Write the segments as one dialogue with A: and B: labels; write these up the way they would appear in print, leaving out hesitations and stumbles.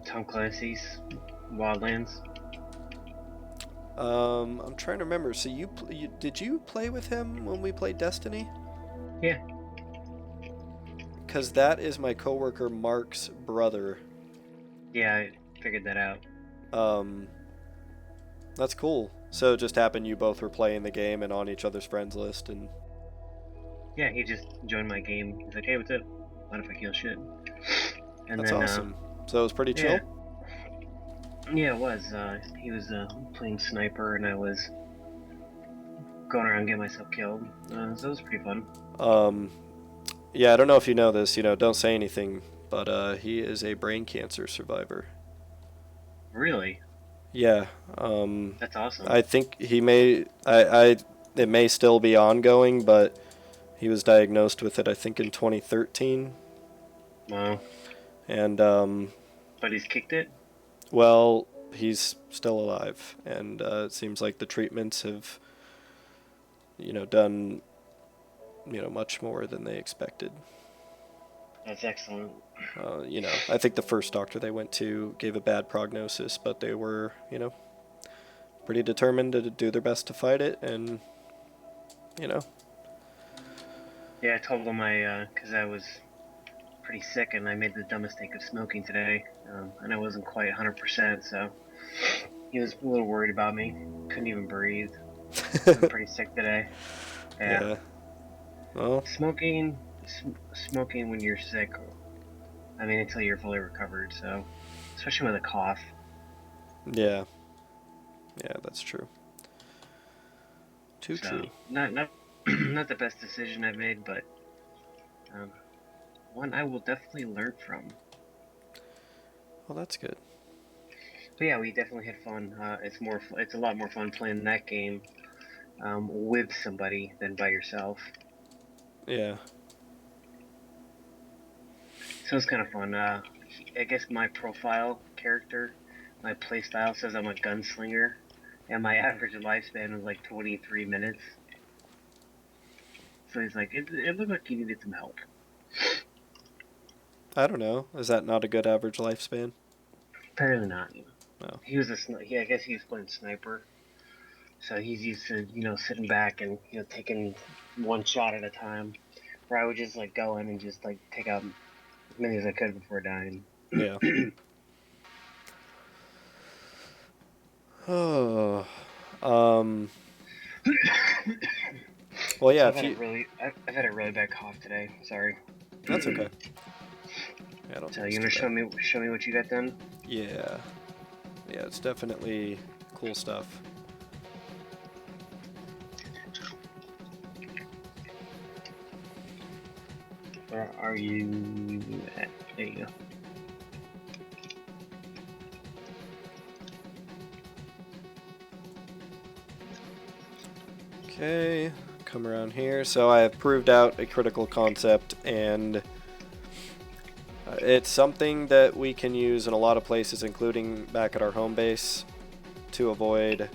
A: Tom Clancy's Wildlands.
B: I'm trying to remember. So did you play with him when we played Destiny?
A: Yeah.
B: Because that is my coworker Mark's brother.
A: Yeah, I figured that out.
B: Um, that's cool. So it just happened you both were playing the game and on each other's friends list, and
A: Yeah, he just joined my game. He's like, hey, what's up? What if I kill shit? And
B: that's
A: then,
B: awesome. So it was pretty
A: yeah.
B: chill.
A: Yeah, it was. He was playing sniper, and I was going around getting myself killed. So it was pretty fun.
B: Um, yeah, I don't know if you know this. Don't say anything, but he is a brain cancer survivor.
A: Really?
B: Yeah.
A: That's awesome.
B: I think he may. It may still be ongoing, but he was diagnosed with it. I think in 2013,
A: Wow.
B: and
A: But he's kicked it?
B: well, he's still alive, and it seems like the treatments have, done, much more than they expected.
A: That's excellent.
B: I think the first doctor they went to gave a bad prognosis, but they were, pretty determined to do their best to fight it, and, you know,
A: Yeah, I told him because I was pretty sick and I made the dumb mistake of smoking today, and I wasn't quite 100%, so he was a little worried about me. Couldn't even breathe. I'm pretty sick today. Yeah.
B: yeah. Well,
A: Smoking when you're sick, I mean, until you're fully recovered, so, especially with a cough.
B: yeah, yeah, that's true. Too
A: So,
B: true.
A: not not the best decision I've made, but um, one I will definitely learn from.
B: Well, that's good.
A: But yeah, we definitely had fun. It's a lot more fun playing that game with somebody than by yourself.
B: Yeah.
A: So it's kind of fun. I guess my profile character, my playstyle says I'm a gunslinger, and my average lifespan was like 23 minutes. So he's like, it looked like you needed some help.
B: I don't know. Is that not a good average lifespan?
A: Apparently not.
B: No.
A: I guess he was playing sniper, so he's used to sitting back and taking one shot at a time. Where I would just like go in and just like take out as many as I could before dying.
B: Yeah. Oh. Um. Well, yeah.
A: So
B: If you.
A: I've had a really bad cough today. Sorry.
B: That's okay. Yeah, I don't
A: So
B: think it's
A: you
B: too
A: wanna
B: bad.
A: show me what you got done?
B: Yeah. Yeah, it's definitely cool stuff.
A: Where are you at? There you go.
B: Okay, come around here. So I have proved out a critical concept, and it's something that we can use in a lot of places, including back at our home base, to avoid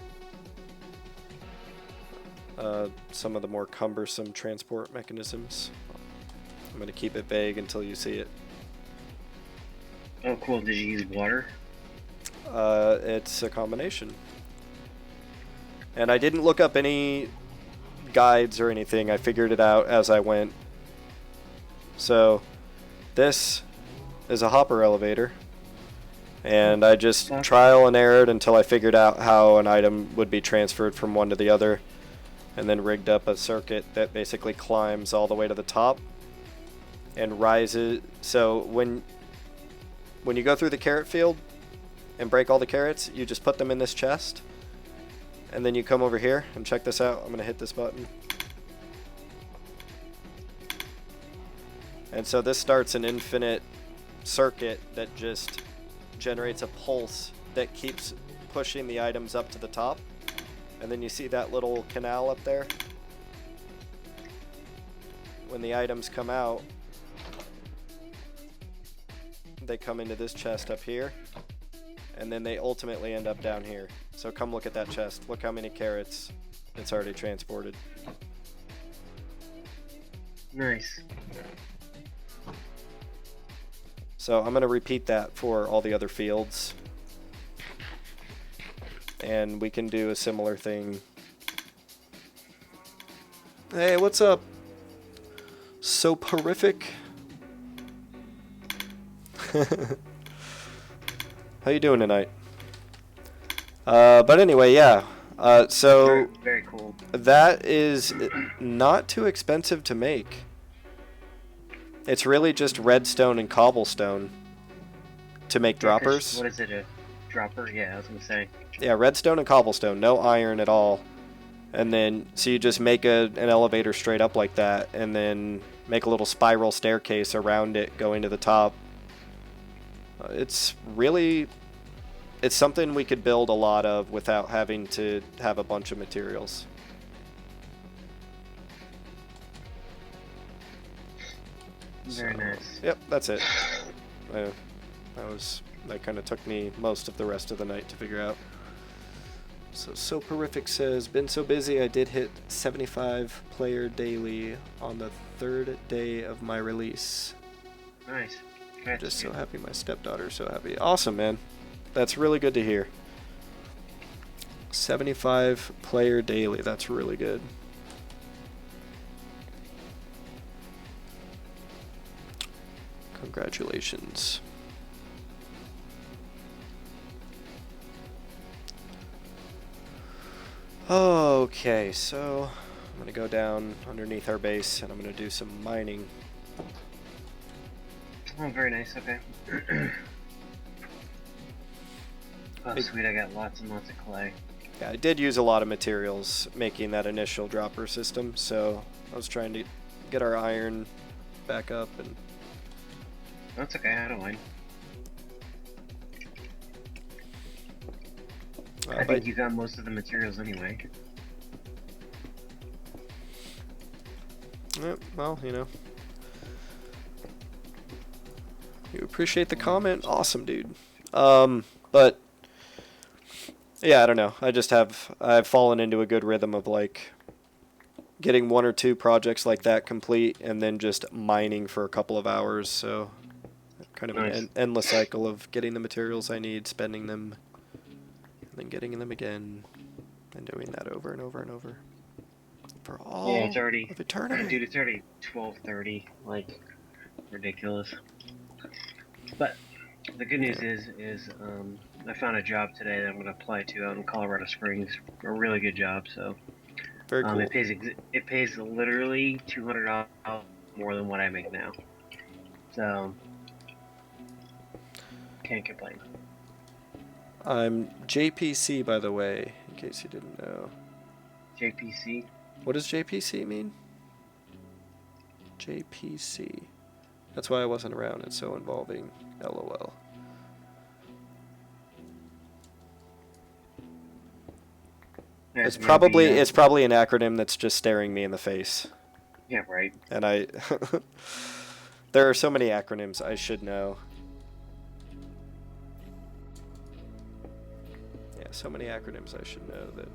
B: some of the more cumbersome transport mechanisms. I'm going to keep it vague until you see it.
A: Oh, cool. Did you use water?
B: It's a combination. And I didn't look up any guides or anything. I figured it out as I went. So this is a hopper elevator. And I just trial and errored until I figured out how an item would be transferred from one to the other. And then rigged up a circuit that basically climbs all the way to the top and rises. So when you go through the carrot field and break all the carrots, you just put them in this chest. And then you come over here and check this out. I'm going to hit this button. And so this starts an infinite circuit that just generates a pulse that keeps pushing the items up to the top. And then you see that little canal up there? When the items come out, they come into this chest up here. And then they ultimately end up down here. So come look at that chest. Look how many carrots it's already transported.
A: Nice.
B: So I'm going to repeat that for all the other fields. And we can do a similar thing. Hey, what's up? So horrific. How you doing tonight? But anyway, yeah. So
A: Very, very cool.
B: that is not too expensive to make. It's really just redstone and cobblestone to make droppers.
A: What is it, a dropper? Yeah, I was gonna say.
B: Yeah, redstone and cobblestone, no iron at all. And then, so you just make an elevator straight up like that, and then make a little spiral staircase around it going to the top. It's really, it's something we could build a lot of without having to have a bunch of materials.
A: Very nice.
B: Yep, that's it. That kind of took me most of the rest of the night to figure out. So Soporific says, been so busy I did hit 75 player daily on the 3rd day of my release.
A: Nice.
B: Just so happy my stepdaughter's so happy. Awesome, man. That's really good to hear. 75 player daily. That's really good. Congratulations. Okay, so I'm going to go down underneath our base and I'm going to do some mining.
A: Oh, very nice, okay. Oh, sweet, I got lots and lots of clay.
B: Yeah, I did use a lot of materials making that initial dropper system, so I was trying to get our iron back up and...
A: That's okay, I don't mind. I think you got most of the materials anyway.
B: Yep, well, you know. You appreciate the comment? Awesome, dude. But yeah, I don't know. I've fallen into a good rhythm of like getting 1 or 2 projects like that complete and then just mining for a couple of hours. So kind of an endless cycle of getting the materials I need, spending them, and then getting them again, and doing that over and over and over for all
A: it's already,
B: of eternity.
A: Dude, it's already 12:30. Like, ridiculous. But the good news is I found a job today that I'm going to apply to out in Colorado Springs. A really good job, so
B: very cool.
A: It pays literally $200 more than what I make now. So can't complain.
B: I'm JPC, by the way, in case you didn't know.
A: JPC?
B: What does JPC mean? JPC. That's why I wasn't around. It's so involving. LOL. It's probably an acronym that's just staring me in the face.
A: Yeah, right.
B: And there are so many acronyms I should know. Yeah, so many acronyms I should know that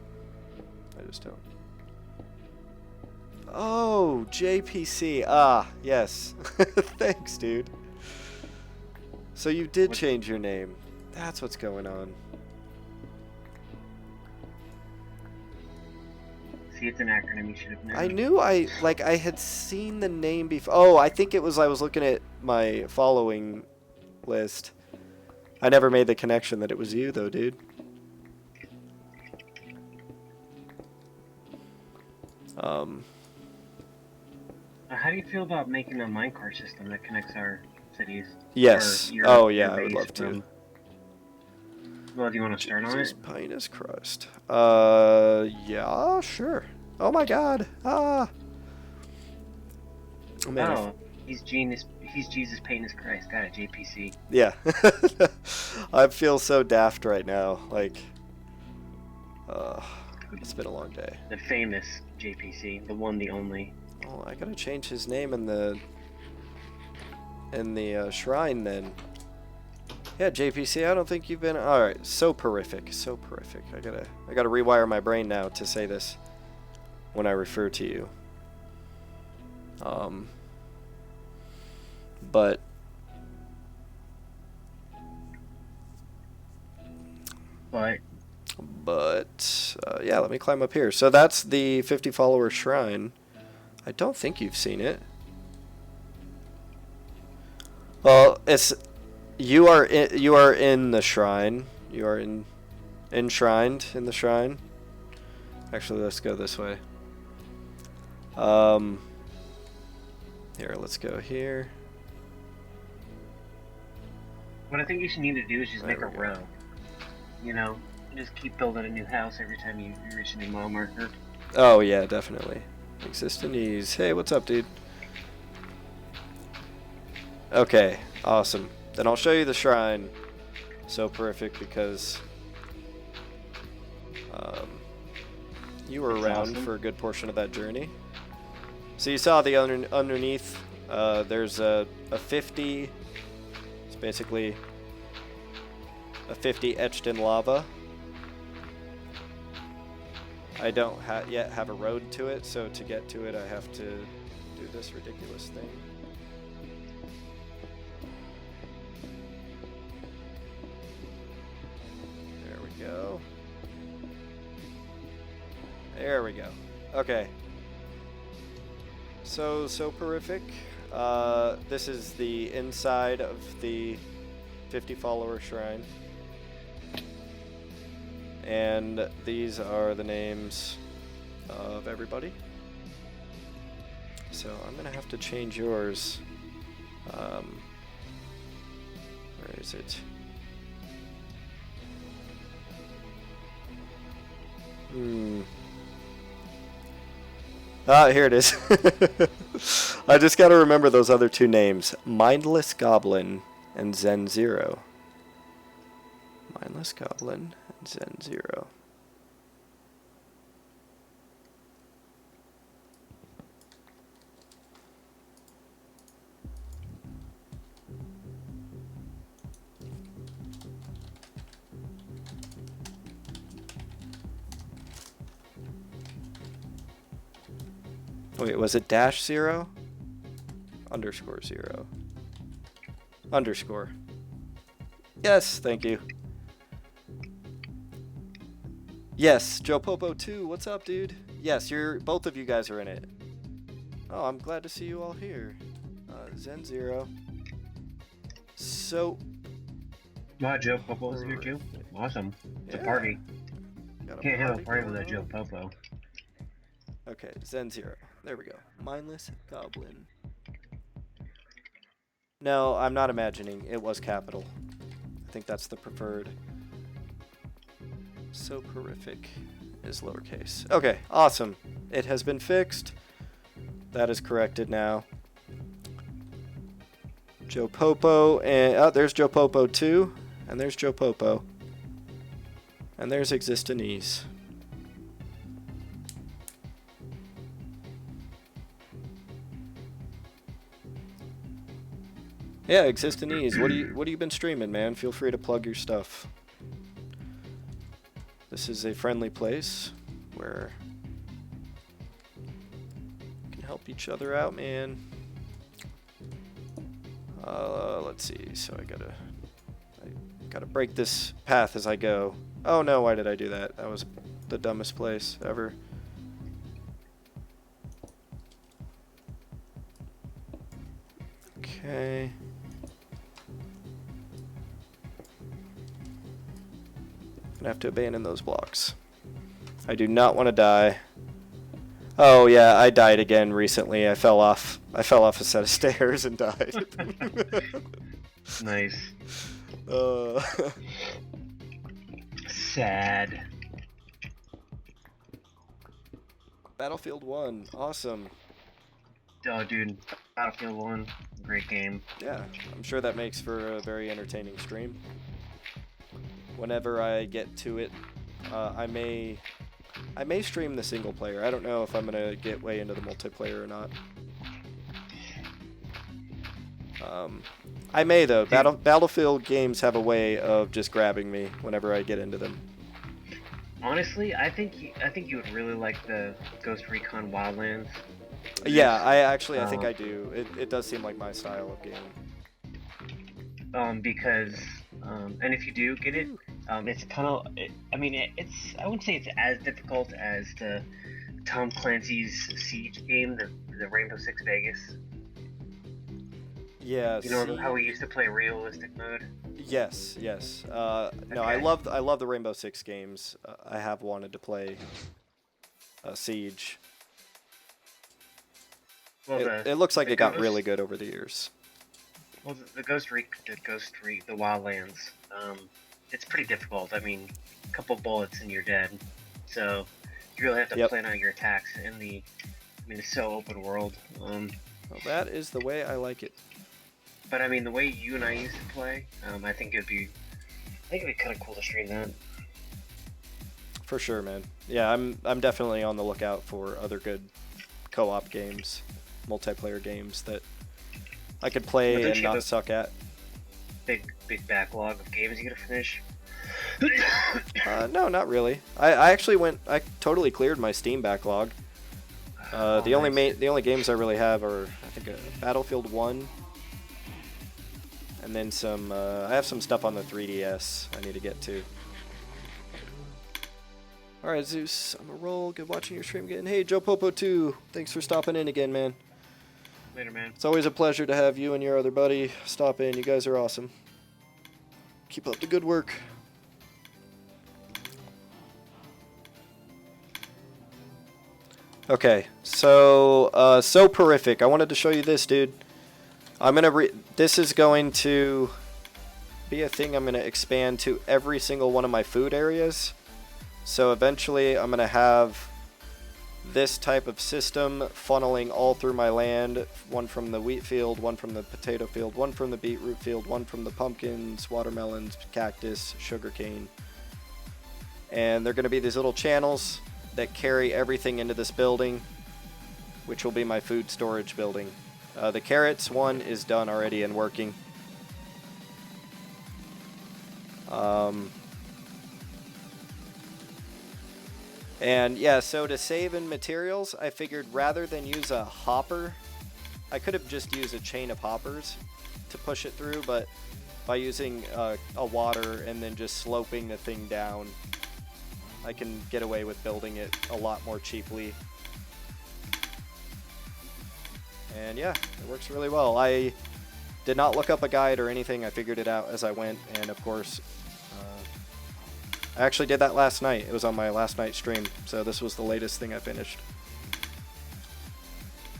B: I just don't. Oh, JPC. Ah, yes. Thanks, dude. So you did change your name. That's what's going on.
A: See, it's an acronym you should have known.
B: I knew I had seen the name before. Oh, I think it was I was looking at my following list. I never made the connection that it was you, though, dude.
A: How do you feel about making a minecart system that connects our cities?
B: Yes. Oh, yeah, I would love to.
A: Well, do you want to start on it?
B: Pinus crust. Yeah, sure. Oh my God. Ah.
A: Oh, man, he's Jesus Pinus Christ. Got it, JPC.
B: Yeah. I feel so daft right now. Like, it's been a long day.
A: The famous JPC, the one, the only.
B: Oh, I gotta change his name in the shrine then. Yeah, JPC, I don't think you've been... Alright, Soporific. Soporific. I gotta rewire my brain now to say this when I refer to you. But But yeah, let me climb up here. So that's the 50 follower shrine. I don't think you've seen it. Well, it's you are in the shrine. You are enshrined in the shrine. Actually, let's go this way. Here, let's go here.
A: What I think you should need to do is just
B: There
A: make a
B: we go.
A: row. You know, just keep building a new house every time you reach a new mile marker.
B: Oh yeah, definitely. Existenese. Hey, what's up, dude? Okay, awesome. Then I'll show you the shrine. So perfect because you were
A: That's
B: around
A: awesome.
B: for a good portion of that journey. So you saw the underneath. There's a 50. It's basically a 50 etched in lava. I don't yet have a road to it, so to get to it, I have to do this ridiculous thing. There we go. There we go. Okay. So soporific. This is the inside of the 50 follower shrine. And these are the names of everybody. So I'm gonna have to change yours. Where is it? Ah, here it is. I just gotta remember those other two names. Mindless Goblin and Zen Zero. Mindless Goblin and Zen Zero. Wait, was it dash zero? Underscore zero. Underscore. Yes, thank you. Yes, Joe Popo 2, what's up, dude? Yes, both of you guys are in it. Oh, I'm glad to see you all here. Zen Zero. So.
A: Wow, Joe Popo's here too? Awesome. It's a party. Can't have a party without Joe Popo.
B: Okay, Zen Zero. There we go. Mindless Goblin. No, I'm not imagining. It was capital. I think that's the preferred. Soporific is lowercase. Okay, awesome. It has been fixed. That is corrected now. Joe Popo, and there's Joe Popo 2, and there's Joe Popo. And there's Existenese. Yeah, Existenese. What have you been streaming, man? Feel free to plug your stuff. This is a friendly place where we can help each other out, man. Let's see. So I gotta break this path as I go. Oh no, why did I do that? That was the dumbest place ever. Okay. Gonna have to abandon those blocks. I do not want to die. Oh yeah, I died again recently. I fell off a set of stairs and died.
A: Nice. Sad.
B: Battlefield 1, awesome.
A: Oh, dude, Battlefield 1, great game.
B: Yeah, I'm sure that makes for a very entertaining stream. Whenever I get to it, I may stream the single player. I don't know if I'm gonna get way into the multiplayer or not. I may though. Battlefield games have a way of just grabbing me whenever I get into them.
A: Honestly, I think you would really like the Ghost Recon Wildlands.
B: Yeah, I think I do. It does seem like my style of game.
A: Because and if you do get it, It's kind of, I mean, it's, I wouldn't say it's as difficult as the Tom Clancy's Siege game, the Rainbow Six Vegas.
B: Yeah,
A: You know how we
B: Siege.
A: used to play realistic mode?
B: Yes, yes. No,
A: Okay.
B: I love the Rainbow Six games. I have wanted to play Siege.
A: Well,
B: It looks like
A: the
B: it got really
A: Ghost,
B: good over the years.
A: well, the Wildlands. It's pretty difficult. I mean, a couple bullets and you're dead. So you really have to
B: Yep.
A: plan out your attacks in the. I mean, it's so open world.
B: Well, that is the way I like it.
A: But I mean, the way you and I used to play, I think it'd be kind of cool to stream that.
B: For sure, man. Yeah, I'm definitely on the lookout for other good co-op games, multiplayer games that I could play
A: Don't
B: and
A: you have
B: not
A: a
B: suck at.
A: big backlog of games you gotta finish?
B: No, not really. I actually I totally cleared my Steam backlog.
A: Oh,
B: The only
A: nice.
B: the only games I really have are, I think, Battlefield 1, and then some. I have some stuff on the 3DS I need to get to. All right, Zeus, I'm a roll. Good watching your stream again. Hey, Joe Popo 2, thanks for stopping in again, man.
A: Later, man.
B: It's always a pleasure to have you and your other buddy stop in. You guys are awesome. Keep up the good work. Okay, so Soporific. I wanted to show you this, dude. This is going to be a thing I'm gonna expand to every single one of my food areas. So eventually I'm gonna have this type of system funneling all through my land. One from the wheat field, one from the potato field, one from the beetroot field, one from the pumpkins, watermelons, cactus, sugarcane. And they're gonna be these little channels that carry everything into this building, which will be my food storage building. The carrots one is done already and working. And yeah, so to save in materials, I figured rather than use a hopper, I could have just used a chain of hoppers to push it through, but by using a water and then just sloping the thing down, I can get away with building it a lot more cheaply. And yeah, it works really well. I did not look up a guide or anything. I figured it out as I went, and of course, I actually did that last night. It was on my last night stream, so this was the latest thing I finished.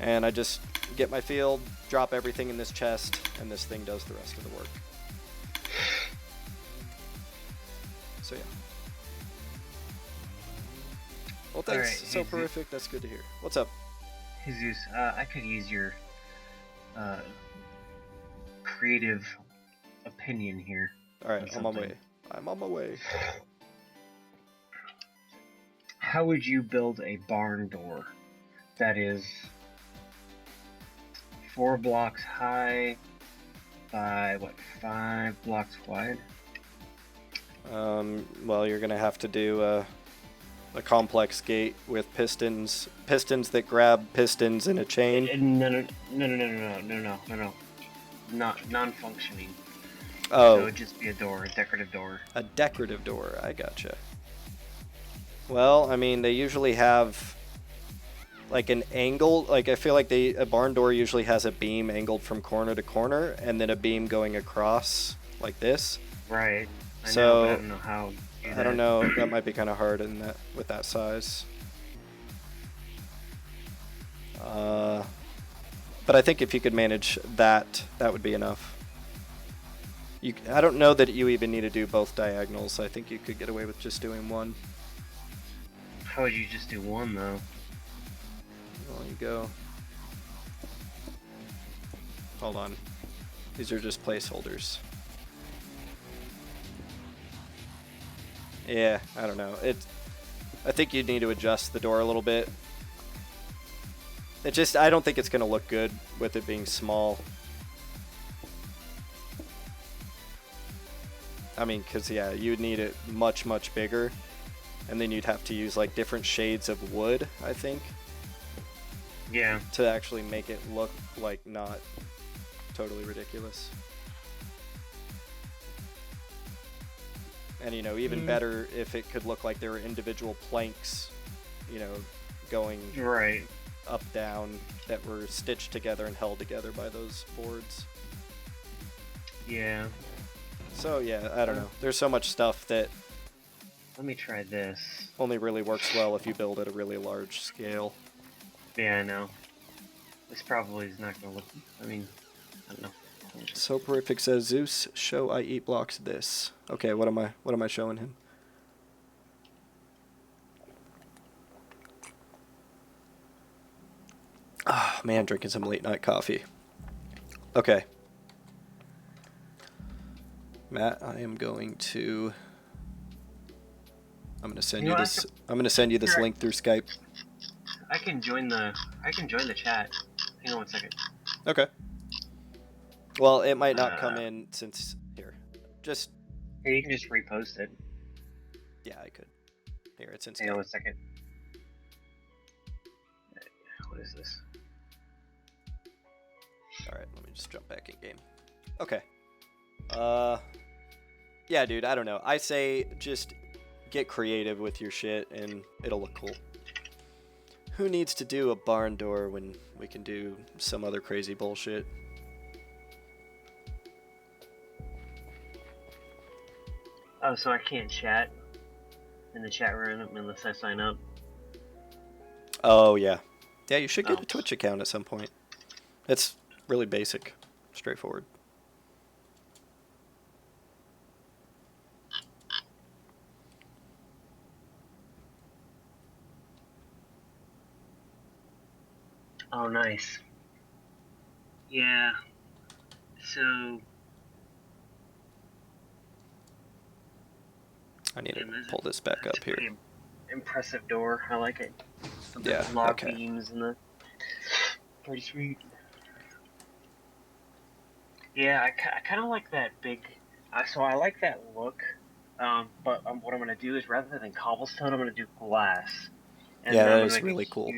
B: And I just get my field, drop everything in this chest, and this thing does the rest of the work. So yeah. Well, thanks.
A: All right,
B: Soporific. That's good to hear. What's up?
A: Jesus, I could use your creative opinion here.
B: All right, I'm on my way. I'm on my way.
A: How would you build a barn door that is 4 blocks high by, what, 5 blocks wide?
B: Well, you're gonna have to do a complex gate with pistons that grab pistons in a chain.
A: No. Not non-functioning.
B: Oh.
A: So it would just be a door, a decorative door.
B: A decorative door. I gotcha. Well, I mean, they usually have like an angle. Like I feel like a barn door usually has a beam angled from corner to corner, and then a beam going across like this.
A: Right. I
B: So
A: know, but I don't know how.
B: I don't know. That might be kind of hard in that with that size. But I think if you could manage that, that would be enough. I don't know that you even need to do both diagonals. I think you could get away with just doing one.
A: How would you just do one though?
B: Well, you go. Hold on. These are just placeholders. Yeah, I don't know. I think you'd need to adjust the door a little bit. I don't think it's going to look good with it being small. I mean, because, yeah, you'd need it much, much bigger. And then you'd have to use, like, different shades of wood, I think.
A: Yeah.
B: To actually make it look, like, not totally ridiculous. And, you know, even better if it could look like there were individual planks, you know, going
A: Right.
B: up, down, that were stitched together and held together by those boards.
A: Yeah.
B: So, yeah, I don't know. There's so much stuff that
A: Let me try this.
B: only really works well if you build at a really large scale.
A: Yeah, I know. This probably is not gonna look. I mean, I don't know.
B: Soporific says, Zeus, show I eat blocks this. Okay, what am I showing him? Ah, man, drinking some late night coffee. Okay. Matt, I am going to send you this. I'm gonna send you this link through Skype.
A: I can join the chat. Hang on one second.
B: Okay. Well, it might not come in since here. Just
A: Here, you can just repost it.
B: yeah, I could. Here, it's in Skype.
A: Hang on one second. What is this?
B: All right, let me just jump back in game. Okay. Yeah, dude, I don't know. I say just get creative with your shit and it'll look cool. Who needs to do a barn door when we can do some other crazy bullshit?
A: Oh, so I can't chat in the chat room unless I sign up?
B: Oh, yeah. Yeah, you should get a Twitch account at some point. It's really basic, straightforward.
A: Oh, nice. Yeah. So...
B: I need to pull this back up here.
A: Impressive door. I like it.
B: Yeah,
A: log beams and the... Pretty sweet. Yeah, I kind of like that big... so I like that look, but what I'm going to do is rather than cobblestone, I'm going to do glass. And
B: yeah,
A: then
B: that is really cool.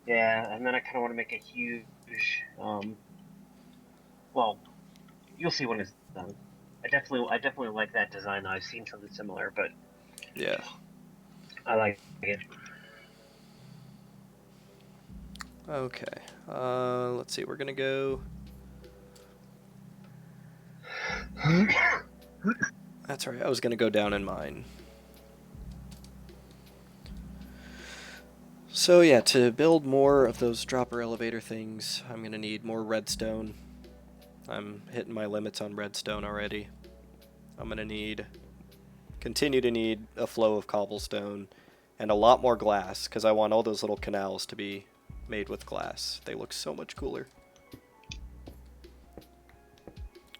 A: Yeah, and then I kind of want to make a huge... well, you'll see when it's done. I definitely like that design. I've seen something similar, but...
B: Yeah.
A: I like it.
B: Okay. Let's see. We're going to go... That's right. I was going to go down in mine. So yeah, to build more of those dropper elevator things, I'm going to need more redstone. I'm hitting my limits on redstone already. I'm going to continue to need a flow of cobblestone and a lot more glass, because I want all those little canals to be made with glass. They look so much cooler.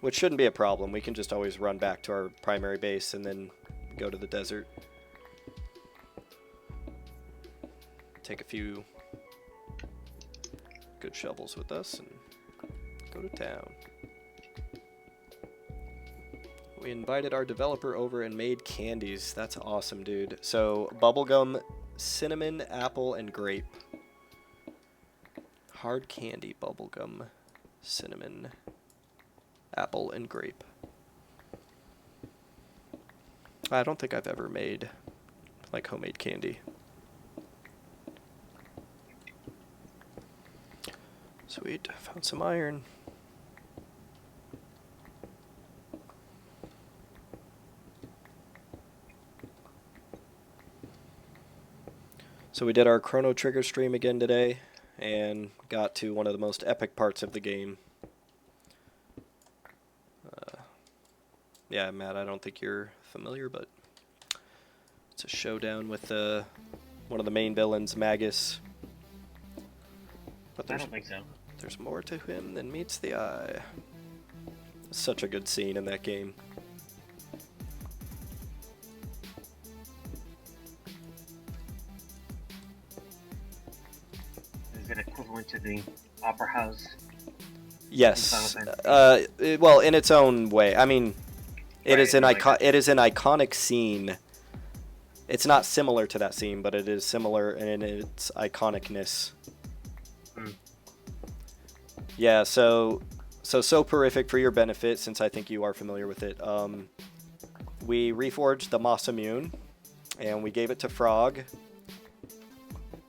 B: Which shouldn't be a problem. We can just always run back to our primary base and then go to the desert. Take a few good shovels with us and go to town. We invited our developer over and made candies. That's awesome, dude. So, bubblegum, cinnamon, apple, and grape. Hard candy, bubblegum, cinnamon, apple, and grape. I don't think I've ever made, like, homemade candy. Sweet, found some iron. So we did our Chrono Trigger stream again today, and got to one of the most epic parts of the game. Yeah, Matt, I don't think you're familiar, but it's a showdown with one of the main villains, Magus. But
A: I don't think so.
B: There's more to him than meets the eye. Such a good scene in that game.
A: Is it equivalent to the Opera House?
B: Yes. Well, in its own way. I mean, it is an iconic scene. It's not similar to that scene, but it is similar in its iconicness. Yeah, so soporific, for your benefit, since I think you are familiar with it. we reforged the Masamune, and we gave it to Frog,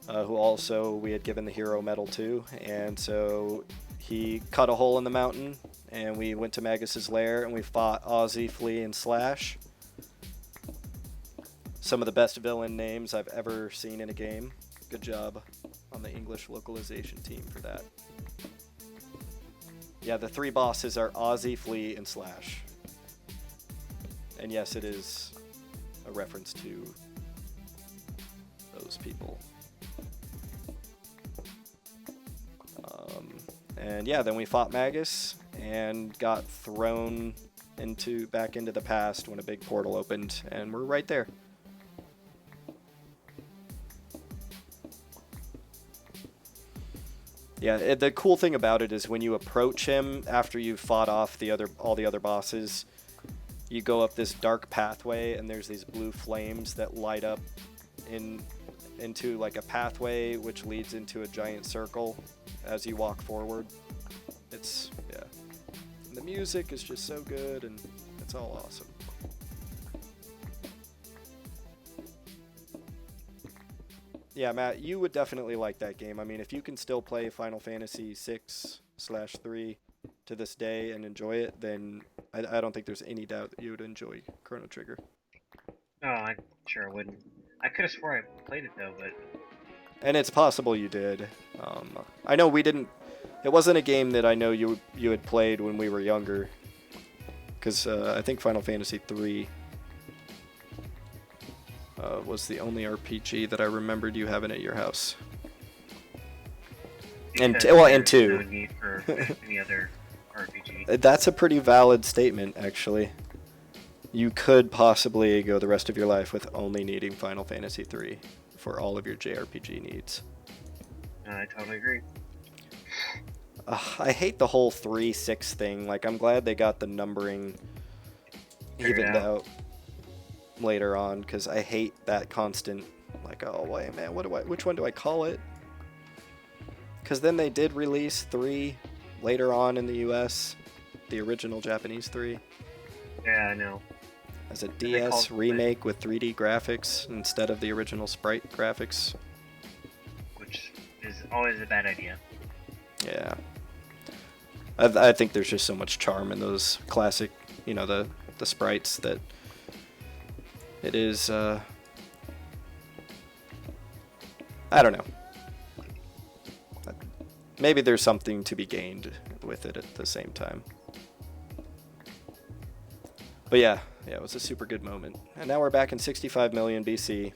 B: who also we had given the hero medal to, and so he cut a hole in the mountain, and we went to Magus's lair, and we fought Ozzy, Flea, and Slash. Some of the best villain names I've ever seen in a game. Good job on the English localization team for that. Yeah, the 3 bosses are Ozzy, Flea, and Slash. And yes, it is a reference to those people. And yeah, then we fought Magus and got thrown back into the past when a big portal opened, and we're right there. Yeah, the cool thing about it is when you approach him after you've fought off all the other bosses, you go up this dark pathway, and there's these blue flames that light up into like a pathway which leads into a giant circle as you walk forward. Yeah. And the music is just so good, and it's all awesome. Yeah, Matt, you would definitely like that game. I mean, if you can still play Final Fantasy 6/3 to this day and enjoy it, then I don't think there's any doubt that you would enjoy Chrono Trigger.
A: Oh, I sure wouldn't. I could have swore I played it though, but...
B: And it's possible you did. I know we didn't... It wasn't a game that I know you had played when we were younger. Because I think Final Fantasy 3 was the only RPG that I remembered you having at your house. And 2.
A: No need for any other RPG.
B: That's a pretty valid statement, actually. You could possibly go the rest of your life with only needing Final Fantasy 3 for all of your JRPG needs.
A: I totally agree.
B: I hate the whole 3-6 thing. Like, I'm glad they got the numbering evened out later on, because I hate that constant, like, oh, wait, man, which one do I call it? Because then they did release 3 later on in the US, the original Japanese 3.
A: Yeah, I know.
B: As a DS remake with 3D graphics instead of the original sprite graphics.
A: Which is always a bad idea.
B: Yeah. I think there's just so much charm in those classic, the sprites that it is, I don't know. Maybe there's something to be gained with it at the same time. But yeah, it was a super good moment. And now we're back in 65 million BC.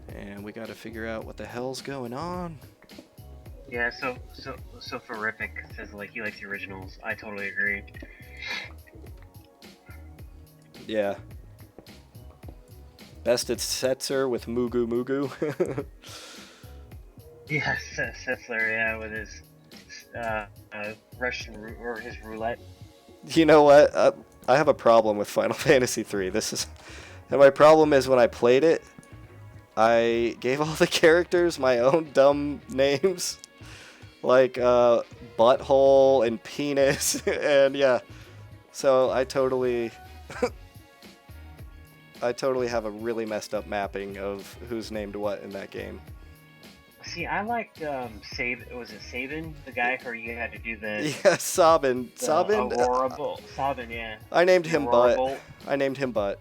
B: And we gotta figure out what the hell's going on.
A: Yeah, so Horrific says like he likes the originals. I totally agree.
B: Yeah. Best at Setzer with Mugu Mugu.
A: Yeah, Setzler, yeah, with his Russian or his roulette.
B: You know what? I have a problem with Final Fantasy 3. And my problem is when I played it, I gave all the characters my own dumb names, like butthole and penis, and yeah. So I totally have a really messed up mapping of who's named what in that game.
A: See, I liked was it Sabin, the guy who you had to do the...
B: Yeah, Sabin.
A: Sabin, yeah.
B: I named him Butt. I named him Butt.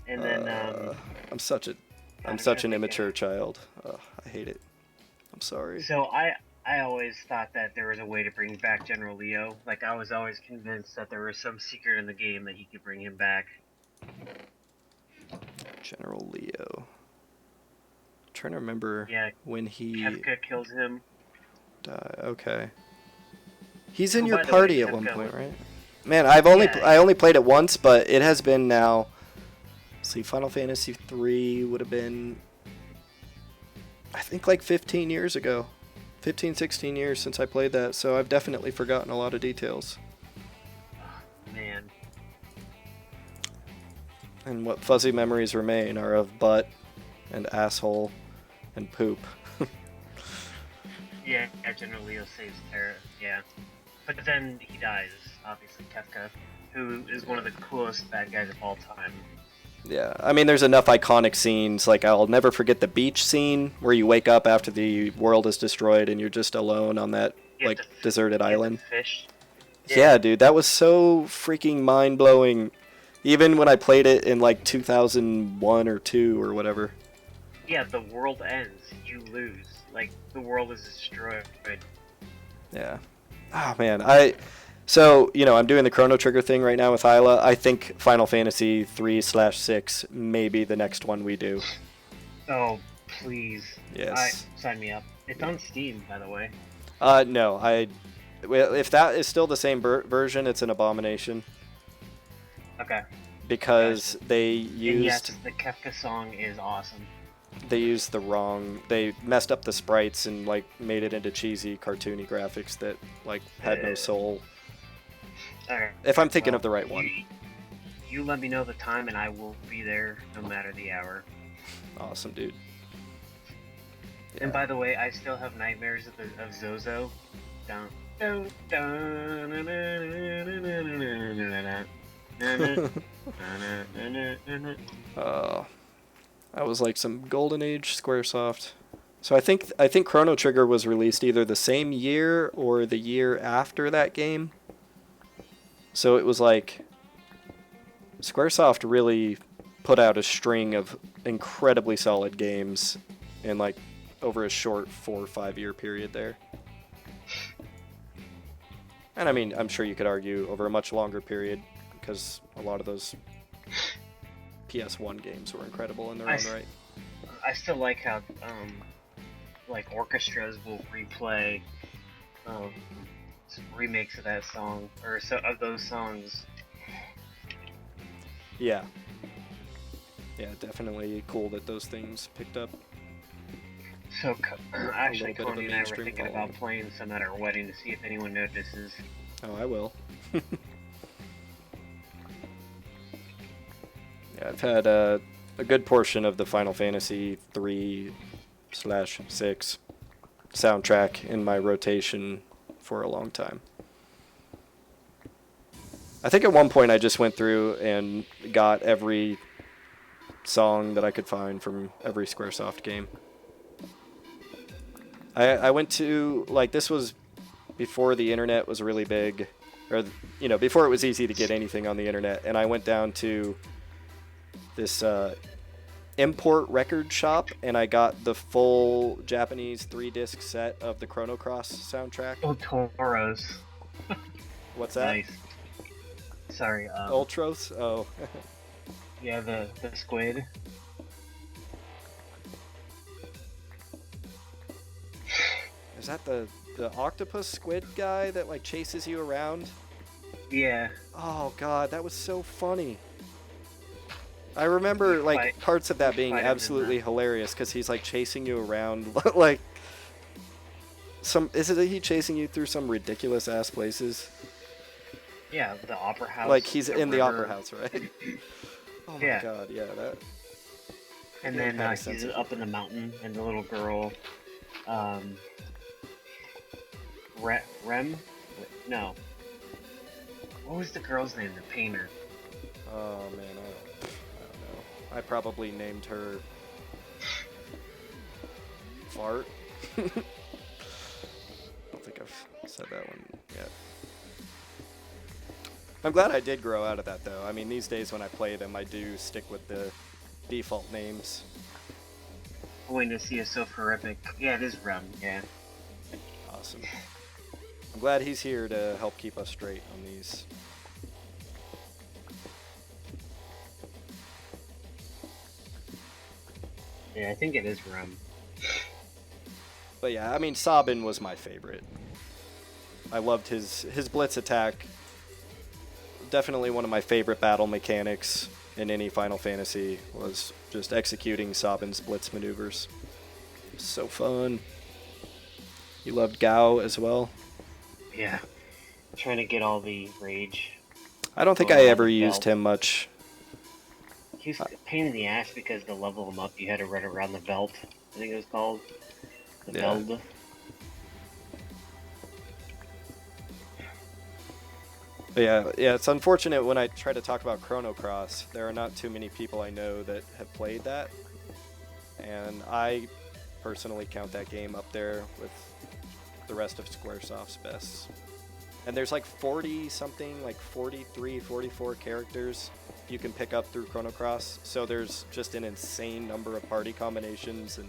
A: And then,
B: I'm such an immature child. I hate it. I'm sorry.
A: So I always thought that there was a way to bring back General Leo. Like, I was always convinced that there was some secret in the game that you could bring him back.
B: General Leo. Trying to remember when he...
A: Kefka kills him.
B: Okay. He's in your party at one point, right? Man, I only played it once, but it has been now... See, Final Fantasy 3 would have been... I think like 15 years ago. 15, 16 years since I played that, so I've definitely forgotten a lot of details.
A: Oh, man.
B: And what fuzzy memories remain are of butt and asshole and poop.
A: Yeah, General Leo saves Terra. Yeah. But then he dies, obviously, Kefka, who is one of the coolest bad guys of all time.
B: Yeah, I mean, there's enough iconic scenes. Like, I'll never forget the beach scene where you wake up after the world is destroyed and you're just alone on that, like, deserted island.
A: Fish.
B: Yeah, dude, that was so freaking mind-blowing. Even when I played it in, like, 2001 or 2 or whatever.
A: Yeah, the world ends. You lose. Like, the world is destroyed.
B: Yeah. Oh, man, So, you know, I'm doing the Chrono Trigger thing right now with Isla. I think Final Fantasy 3/6 may be the next one we do.
A: Oh, please.
B: Yes.
A: Sign me up. It's on Steam, by the way.
B: No, if that is still the same version, it's an abomination.
A: Okay.
B: Because
A: gotcha.
B: they used...
A: And yes, the Kefka song is awesome.
B: They used they messed up the sprites and, like, made it into cheesy, cartoony graphics that, like, had no soul.
A: Alright.
B: If I'm thinking of the right one.
A: You let me know the time and I will be there no matter the hour.
B: Awesome, dude.
A: Yeah. And by the way, I still have nightmares of Zozo. Down.
B: Oh, that was like some golden age Squaresoft. So I think Chrono Trigger was released either the same year or the year after that game. So it was like Squaresoft really put out a string of incredibly solid games in, like, over a short 4 or 5 year period there. And I mean, I'm sure you could argue over a much longer period because a lot of those PS1 games were incredible in their own right.
A: I still like how like orchestras will replay remakes of that song or of those songs.
B: Yeah, definitely cool that those things picked up.
A: So actually, Connie and I were thinking about playing some at our wedding to see if anyone notices.
B: Oh, I will. Yeah, I've had a good portion of the Final Fantasy 3/6 soundtrack in my rotation for a long time. I think at one point I just went through and got every song that I could find from every Squaresoft game. I went to, like, this was before the internet was really big, or, you know, before it was easy to get anything on the internet, and I went down to this import record shop, and I got the full Japanese 3-disc set of the Chrono Cross soundtrack.
A: Oh, Toros.
B: What's that?
A: Nice. Sorry.
B: Ultros? Oh.
A: Yeah, the squid.
B: Is that the octopus squid guy that, like, chases you around?
A: Yeah.
B: Oh god, that was so funny. I remember, like, parts of that being absolutely hilarious because he's, like, chasing you around, like, is it he chasing you through some ridiculous ass places?
A: Yeah, the opera house.
B: Like, he's in the opera house, right? Oh my god, yeah, that.
A: And then he's up in the mountain, and the little girl, Rem? No. What was the girl's name? The painter.
B: Oh man, I don't know. I probably named her Fart. I don't think I've said that one yet. I'm glad I did grow out of that, though. I mean, these days when I play them, I do stick with the default names.
A: Going to see is so horrific. Yeah, it is Rem, yeah.
B: Awesome. I'm glad he's here to help keep us straight on these.
A: Yeah, I think it is Rem.
B: But yeah, I mean, Sabin was my favorite. I loved his blitz attack. Definitely one of my favorite battle mechanics in any Final Fantasy was just executing Sabin's blitz maneuvers. So fun. You loved Gao as well?
A: Yeah. Trying to get all the rage.
B: I don't think I ever used him much.
A: He was a pain in the ass because to level him up you had to run around the belt, I think it was called. The belt.
B: But yeah, it's unfortunate when I try to talk about Chrono Cross. There are not too many people I know that have played that, and I personally count that game up there with the rest of Squaresoft's best. And there's like 40 something, like 43, 44 characters you can pick up through Chrono Cross. So there's just an insane number of party combinations, and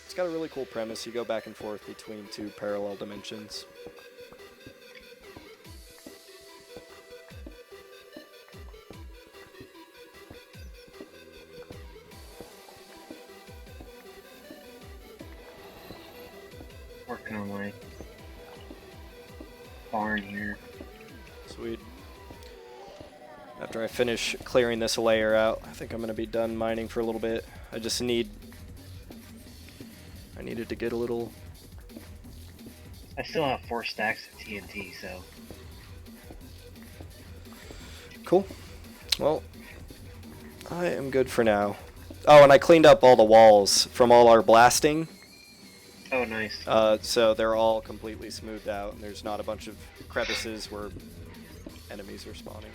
B: it's got a really cool premise. You go back and forth between two parallel dimensions.
A: Working on my barn here.
B: Sweet. After I finish clearing this layer out, I think I'm going to be done mining for a little bit. I needed to get a little...
A: I still have 4 stacks of TNT, so...
B: Cool. Well, I am good for now. Oh, and I cleaned up all the walls from all our blasting.
A: Oh, nice.
B: So they're all completely smoothed out, and there's not a bunch of crevices where enemies are spawning.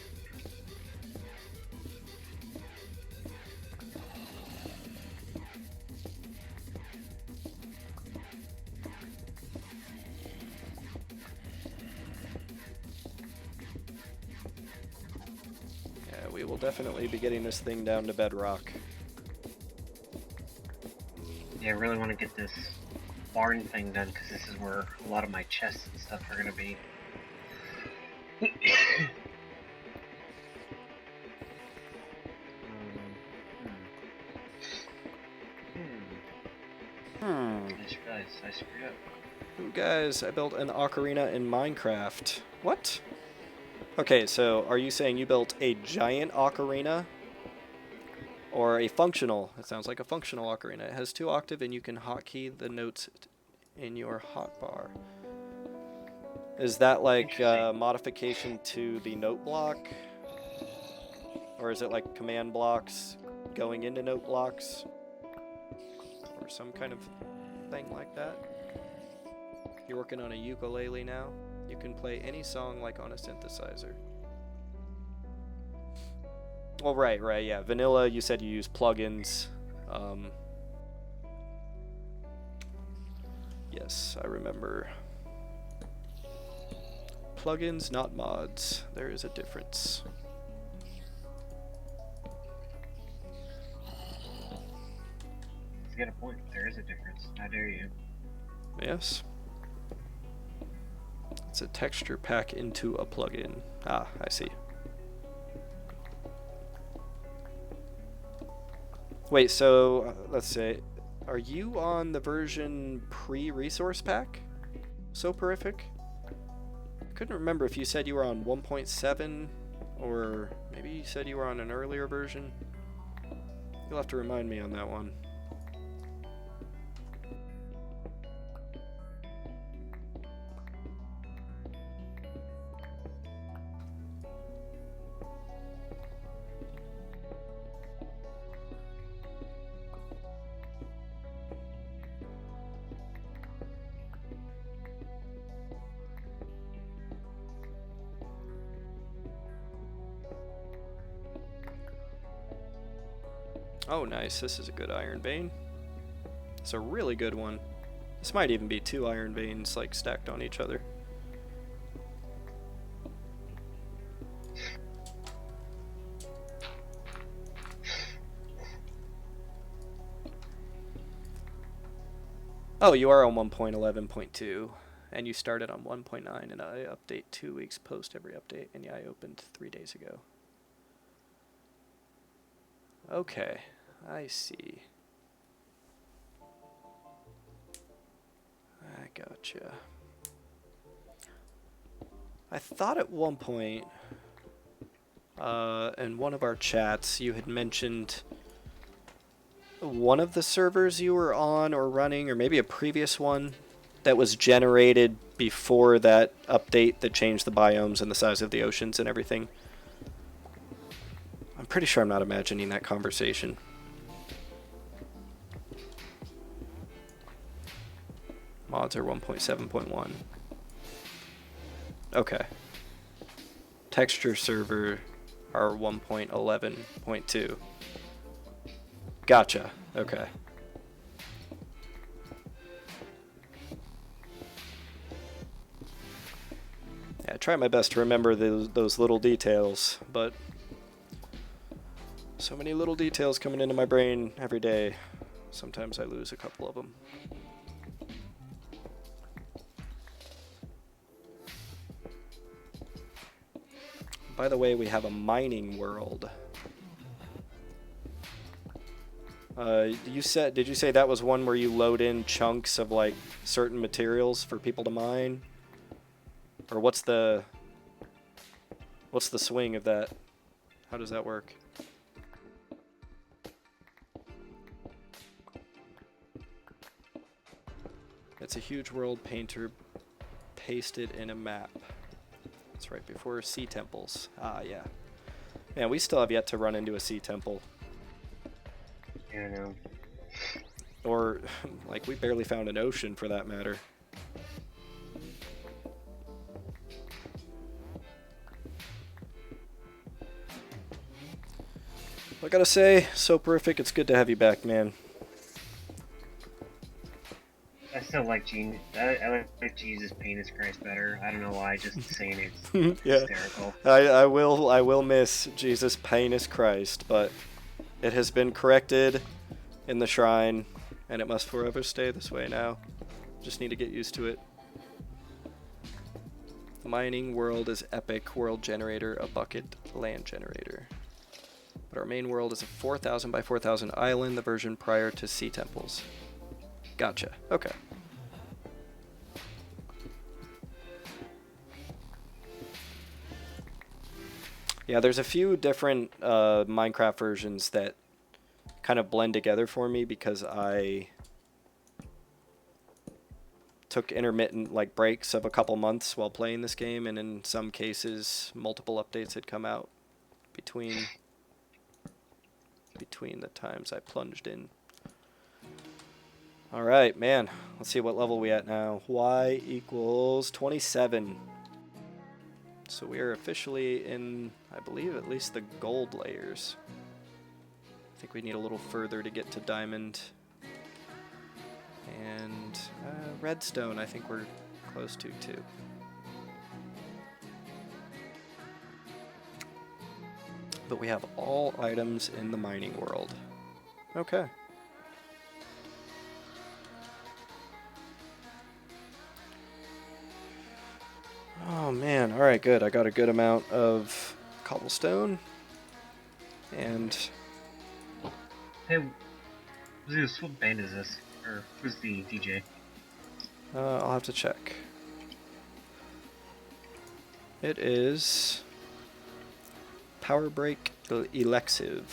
B: Yeah, we will definitely be getting this thing down to bedrock.
A: Yeah, I really want to get this barn thing done, because this is where a lot of my chests and stuff are going to be. I screwed up.
B: Ooh, guys, I built an ocarina in Minecraft. What? Okay, so are you saying you built a giant ocarina? Or a functional? It sounds like a functional ocarina. It has 2 octave and you can hotkey the notes in your hotbar. Is that like a modification to the note block? Or is it like command blocks going into note blocks? Or some kind of thing like that? You're working on a ukulele now? You can play any song like on a synthesizer. Well, right, yeah. Vanilla, you said you use plugins. Yes, I remember. Plugins, not mods. There is a difference.
A: You get a point. There is a difference. How dare you?
B: Yes. It's a texture pack into a plugin. Ah, I see. Wait, so let's say, are you on the version pre-resource pack? Soporific? I couldn't remember if you said you were on 1.7 or maybe you said you were on an earlier version. You'll have to remind me on that one. Oh, nice. This is a good iron vein. It's a really good one. This might even be 2 iron veins, like, stacked on each other. Oh, you are on 1.11.2, and you started on 1.9, and I update 2 weeks post every update, and yeah, I opened 3 days ago. Okay, I see. I gotcha. I thought at one point, in one of our chats, you had mentioned one of the servers you were on or running, or maybe a previous one, that was generated before that update that changed the biomes and the size of the oceans and everything. I'm pretty sure I'm not imagining that conversation. Mods are 1.7.1. Okay. Texture server are 1.11.2. Gotcha. Okay. Yeah, I try my best to remember those little details, but so many little details coming into my brain every day. Sometimes I lose a couple of them. By the way, we have a mining world. Did you say that was one where you load in chunks of like certain materials for people to mine? Or what's the swing of that? How does that work? It's a huge world painter pasted in a map. It's right before sea temples. Ah, yeah. Man, we still have yet to run into a sea temple.
A: Yeah, I know.
B: Or, like, we barely found an ocean for that matter. I gotta say, Soporific, it's good to have you back, man.
A: I still like I like Jesus Penis Christ better. I don't know why. Just saying it's
B: Yeah.
A: hysterical.
B: I will miss Jesus Penis Christ, but it has been corrected in the shrine, and it must forever stay this way now. Just need to get used to it. The mining world is epic. World generator, a bucket, land generator. But our main world is a 4,000 by 4,000 island, the version prior to sea temples. Gotcha. Okay. Yeah, there's a few different Minecraft versions that kind of blend together for me because I took intermittent like breaks of a couple months while playing this game, and in some cases multiple updates had come out between the times I plunged in. All right, man. Let's see what level we at now. Y equals 27. So we are officially in, I believe, at least the gold layers. I think we need a little further to get to diamond. And redstone, I think we're close to too. But we have all items in the mining world. Okay. Oh man, alright, good. I got a good amount of cobblestone. And...
A: Hey, Zeus, what band is this? Or who's the DJ?
B: I'll have to check. It is... Power Break Elexive.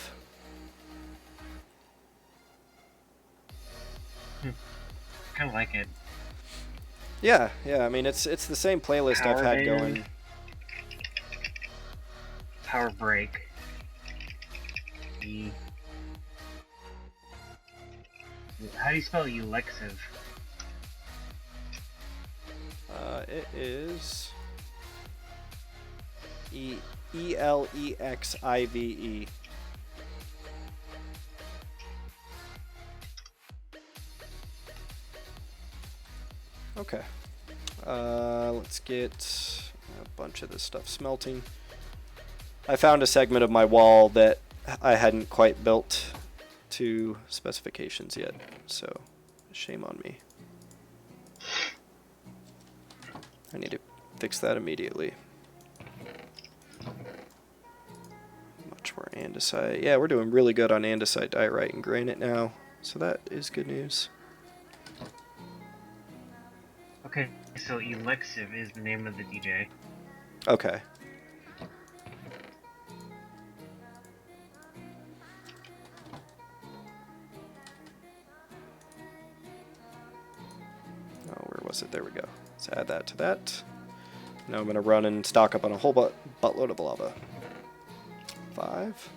A: Kind of like it.
B: Yeah, I mean, it's the same playlist
A: Power
B: I've had
A: band.
B: going.
A: Power Break. How do you spell Elexive?
B: It is... Elexive. Okay. Let's get a bunch of this stuff smelting. I found a segment of my wall that I hadn't quite built to specifications yet, so shame on me. I need to fix that immediately. Much more andesite. Yeah, we're doing really good on andesite, diorite, and granite now, so that is good news.
A: Okay, so Elexive is the name of the DJ.
B: Okay. Oh, where was it? There we go. Let's add that to that. Now I'm going to run and stock up on a whole buttload of lava. 5.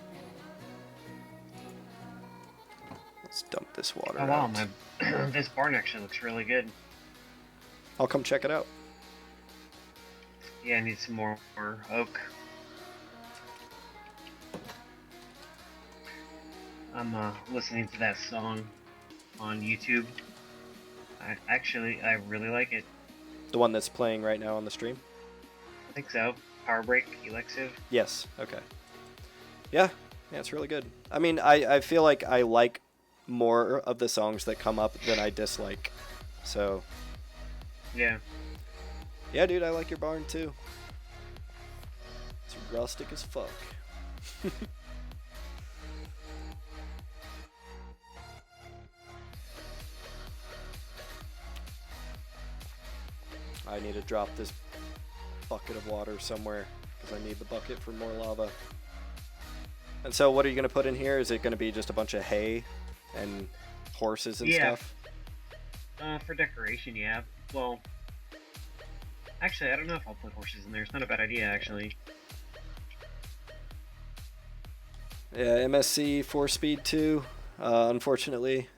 B: Let's dump this water out.
A: Oh wow, this barn actually looks really good.
B: I'll come check it out.
A: Yeah, I need some more oak. I'm listening to that song on YouTube. I really like it.
B: The one that's playing right now on the stream?
A: I think so. Power Break, Elective.
B: Yes. Okay. Yeah. Yeah, it's really good. I mean, I feel like I like more of the songs that come up than I dislike. So.
A: Yeah.
B: Yeah, dude, I like your barn too. It's rustic as fuck. I need to drop this bucket of water somewhere because I need the bucket for more lava. And so what are you going to put in here? Is it going to be just a bunch of hay and horses and stuff?
A: For decoration, yeah. Well, actually, I don't know if I'll put horses in there. It's not a bad idea, actually.
B: Yeah, MSC 4-speed 2. Unfortunately,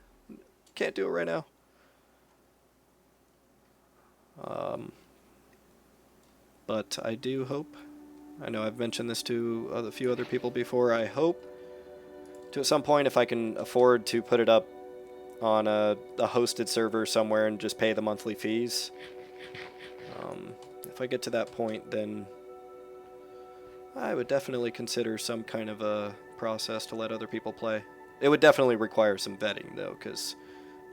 B: can't do it right now. But I do hope. I know I've mentioned this to a few other people before. I hope to at some point, if I can afford to put it up on a hosted server somewhere and just pay the monthly fees. If I get to that point, then I would definitely consider some kind of a process to let other people play. It would definitely require some vetting, though, because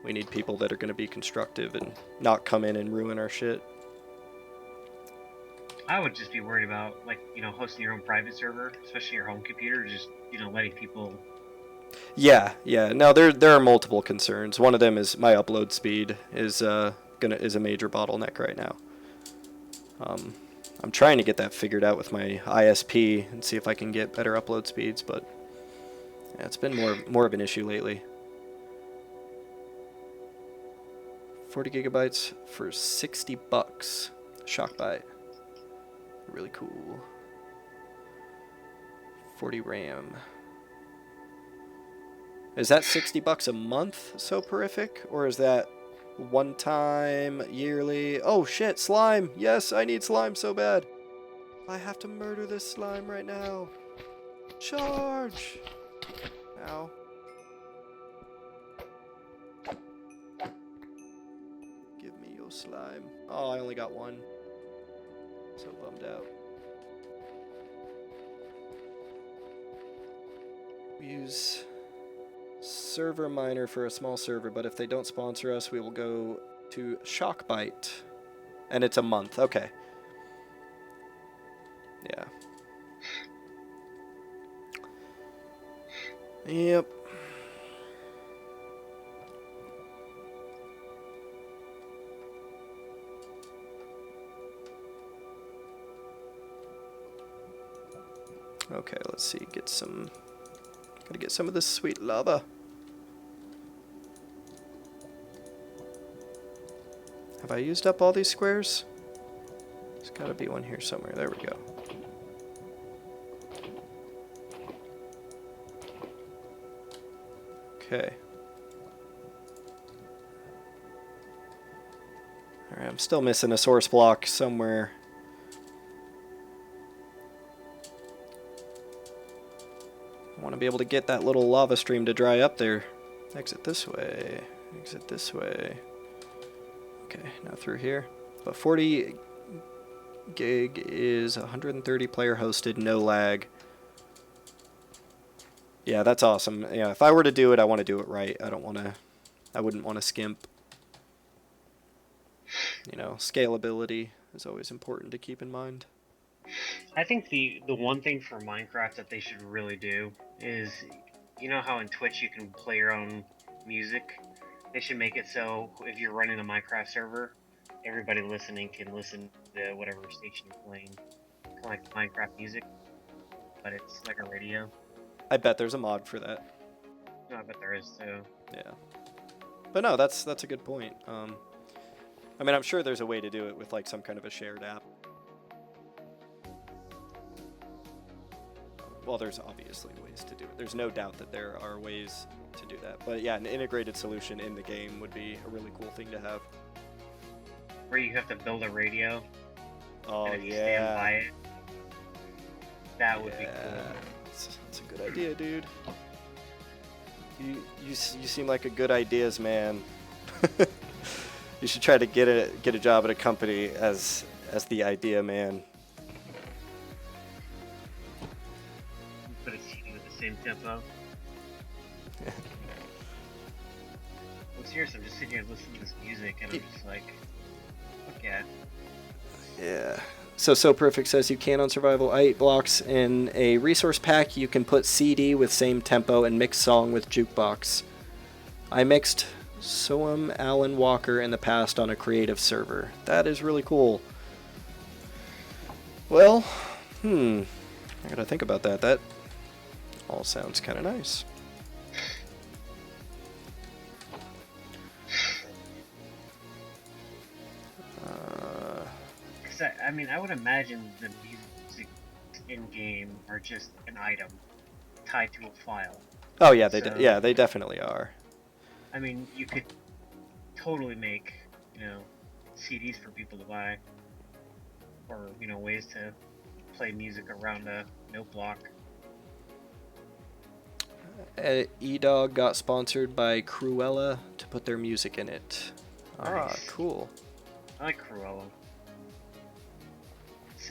B: we need people that are going to be constructive and not come in and ruin our shit.
A: I would just be worried about, like, hosting your own private server, especially your home computer, just, letting people...
B: Yeah. No, there are multiple concerns. One of them is my upload speed is a major bottleneck right now. I'm trying to get that figured out with my ISP and see if I can get better upload speeds, but yeah, it's been more of an issue lately. 40 gigabytes for $60. Shockbyte. Really cool. 40 RAM. Is that $60 a month soporific? Or is that one time, yearly? Oh shit, slime! Yes, I need slime so bad. I have to murder this slime right now. Charge! Ow. Give me your slime. Oh, I only got one. So bummed out. We use server miner for a small server, but if they don't sponsor us, we will go to Shockbyte. And it's a month. Okay. Yeah. Yep. Okay, let's see. Gotta get some of this sweet lava. Have I used up all these squares? There's gotta be one here somewhere. There we go. Okay. Alright, I'm still missing a source block somewhere. I want to be able to get that little lava stream to dry up there. Exit this way. Exit this way. Okay, now through here. But 40 gig is 130 player hosted, no lag. Yeah, that's awesome. Yeah, if I were to do it, I want to do it right. I wouldn't want to skimp. Scalability is always important to keep in mind.
A: I think the one thing for Minecraft that they should really do is, how in Twitch you can play your own music? They should make it so if you're running a Minecraft server, everybody listening can listen to whatever station you're playing. Kind of like Minecraft music, but it's like a radio.
B: I bet there's a mod for that.
A: No, I bet there is too.
B: Yeah. But no, that's a good point. I mean, I'm sure there's a way to do it with like some kind of a shared app. Well, there's obviously ways to do it. There's no doubt that there are ways to do that. But yeah, an integrated solution in the game would be a really cool thing to have.
A: Where you have to build a radio.
B: Oh
A: and if you stand by
B: yeah.
A: it, that would be
B: Yeah.
A: cool.
B: That's a good idea, dude. You seem like a good ideas man. You should try to get a job at a company as the idea man.
A: Put a CD with the same tempo. Well, seriously, I'm just sitting here listening to this music, and I'm just like, fuck yeah.
B: Yeah. So Perfect says you can on survival. I 8 blocks in a resource pack. You can put CD with same tempo and mix song with jukebox. I mixed Soam Alan Walker in the past on a creative server. That is really cool. Well, I gotta think about that. That all sounds kind of nice.
A: Cause I mean, I would imagine the music in game are just an item tied to a file.
B: Oh yeah, they definitely are.
A: I mean, you could totally make, CDs for people to buy, or ways to play music around a note block.
B: E-Dog got sponsored by Cruella to put their music in it.
A: Nice.
B: Ah, cool.
A: I like Cruella.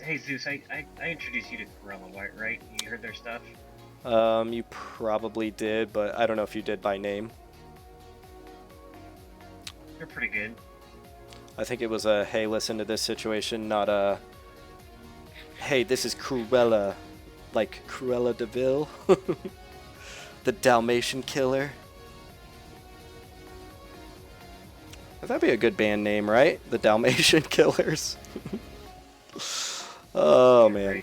A: Hey Zeus, I introduced you to Cruella, right? You heard their stuff?
B: You probably did, but I don't know if you did by name.
A: They're pretty good.
B: I think it was a, hey, listen to this situation, not a, hey, this is Cruella, like Cruella de Vil, the Dalmatian Killer. That'd be a good band name, right? The Dalmatian Killers. Oh man,